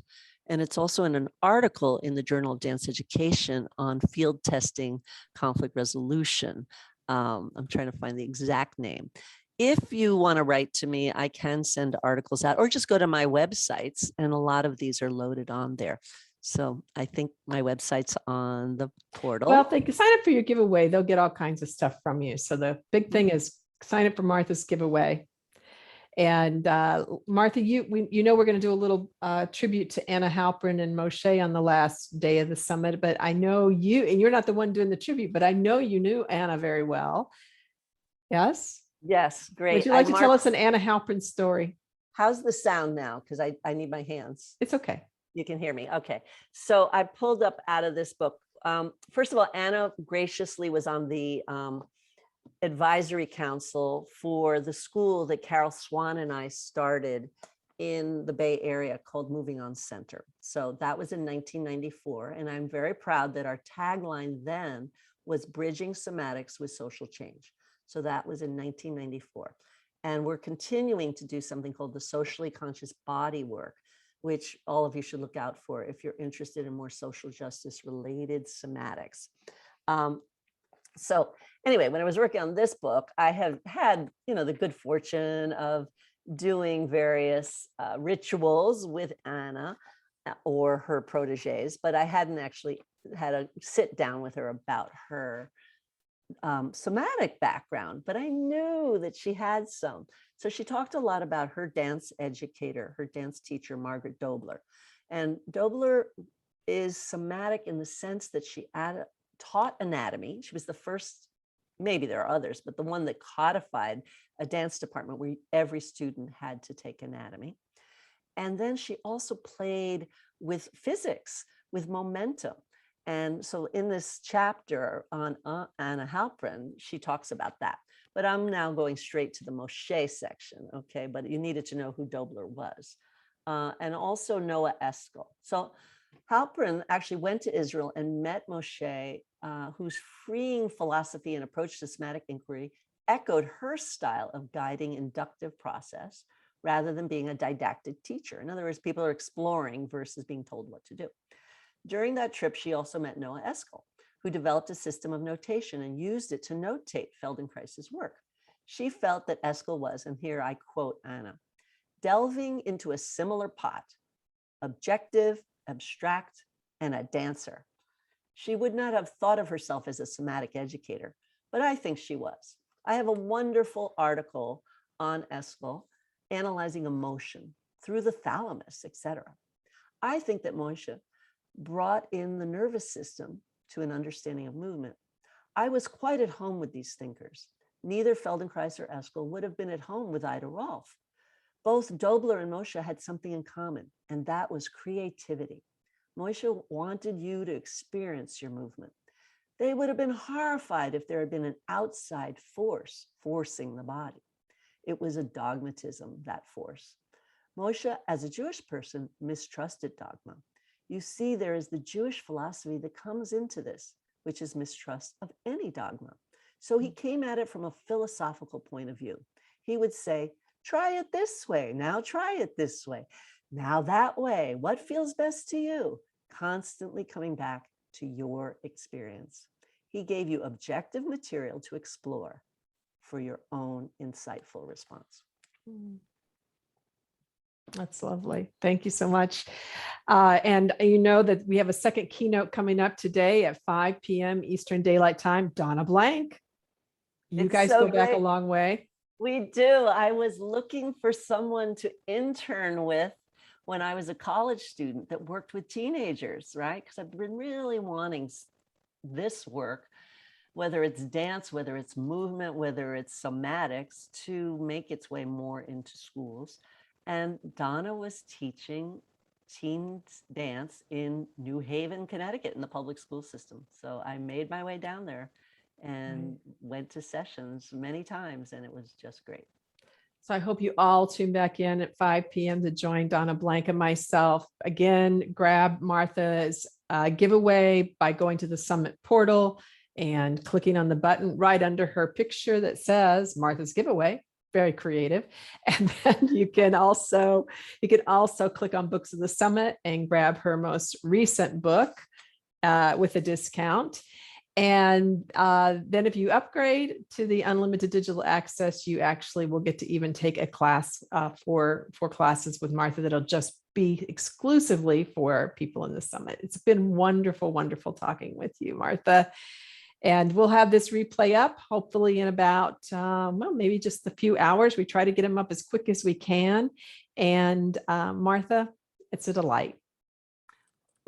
And it's also in an article in the Journal of Dance Education on field testing conflict resolution. I'm trying to find the exact name. If you want to write to me, I can send articles out or just go to my websites, and a lot of these are loaded on there. So I think my website's on the portal. Well, if they sign up for your giveaway, they'll get all kinds of stuff from you. So the big thing is sign up for Martha's giveaway. And Martha, you know we're going to do a little tribute to Anna Halpern and Moshe on the last day of the summit, but I know you, and you're not the one doing the tribute, but I know you knew Anna very well. Yes? Yes, great. Would you like to tell us an Anna Halpern story? How's the sound now? Because I need my hands. It's okay. You can hear me. Okay. So I pulled up out of this book. First of all, Anna graciously was on the advisory council for the school that Carol Swan and I started in the Bay Area called Moving On Center. So that was in 1994. And I'm very proud that our tagline then was Bridging Somatics with Social Change. So that was in 1994. And we're continuing to do something called the Socially Conscious Body Work, which all of you should look out for if you're interested in more social justice related somatics. So anyway, when I was working on this book, I have had, the good fortune of doing various rituals with Anna or her proteges, but I hadn't actually had a sit down with her about her somatic background, but I knew that she had some. So she talked a lot about her dance educator, her dance teacher, Margaret Dobler. And Dobler is somatic in the sense that she taught anatomy. She was the first, maybe there are others, but the one that codified a dance department where every student had to take anatomy. And then she also played with physics, with momentum. And so in this chapter on Anna Halpern, she talks about that. But I'm now going straight to the Moshe section, okay? But you needed to know who Dobler was. And also Noah Eskel. So Halpern actually went to Israel and met Moshe, whose freeing philosophy and approach to somatic inquiry echoed her style of guiding inductive process rather than being a didactic teacher. In other words, people are exploring versus being told what to do. During that trip, she also met Noah Eskel, who developed a system of notation and used it to notate Feldenkrais' work. She felt that Eskel was, and here I quote Anna, delving into a similar pot, objective, abstract, and a dancer. She would not have thought of herself as a somatic educator, but I think she was. I have a wonderful article on Eskel analyzing emotion through the thalamus, etc. I think that Moshe brought in the nervous system to an understanding of movement. I was quite at home with these thinkers. Neither Feldenkrais or Eskel would have been at home with Ida Rolf. Both Dobler and Moshe had something in common, and that was creativity. Moshe wanted you to experience your movement. They would have been horrified if there had been an outside force forcing the body. It was a dogmatism, that force. Moshe, as a Jewish person, mistrusted dogma. You see, there is the Jewish philosophy that comes into this, which is mistrust of any dogma. So he came at it from a philosophical point of view. He would say, try it this way, now try it this way, now that way, what feels best to you? Constantly coming back to your experience. He gave you objective material to explore for your own insightful response. That's lovely. Thank you so much. And you know that we have a second keynote coming up today at 5 p.m. Eastern Daylight Time. Donna Blank. You guys go back a long way. We do. I was looking for someone to intern with when I was a college student that worked with teenagers, right? Because I've been really wanting this work. whether it's dance, whether it's movement, whether it's somatics, to make its way more into schools. And Donna was teaching teens dance in New Haven, Connecticut, in the public school system. So I made my way down there and went to sessions many times, and it was just great. So I hope you all tune back in at 5 p.m. to join Donna Blank and myself. Again, grab Martha's giveaway by going to the Summit portal and clicking on the button right under her picture that says Martha's giveaway. Very creative. And then you can also click on Books of the Summit and grab her most recent book with a discount. And then if you upgrade to the unlimited digital access, you actually will get to even take a class for classes with Martha that'll just be exclusively for people in the summit. It's been wonderful, wonderful talking with you, Martha. And we'll have this replay up hopefully in about, well, maybe just a few hours. We try to get them up as quick as we can. And Martha, it's a delight.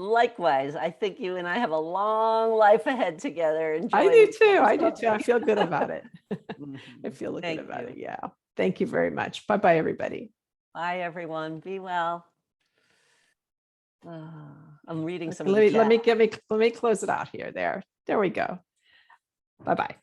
Likewise, I think you and I have a long life ahead together. I do too. I do too. I feel good about it. I feel good about it. Yeah. Thank you very much. Bye-bye, everybody. Bye, everyone. Be well. I'm reading some. Let me close it out here. There we go. Bye-bye.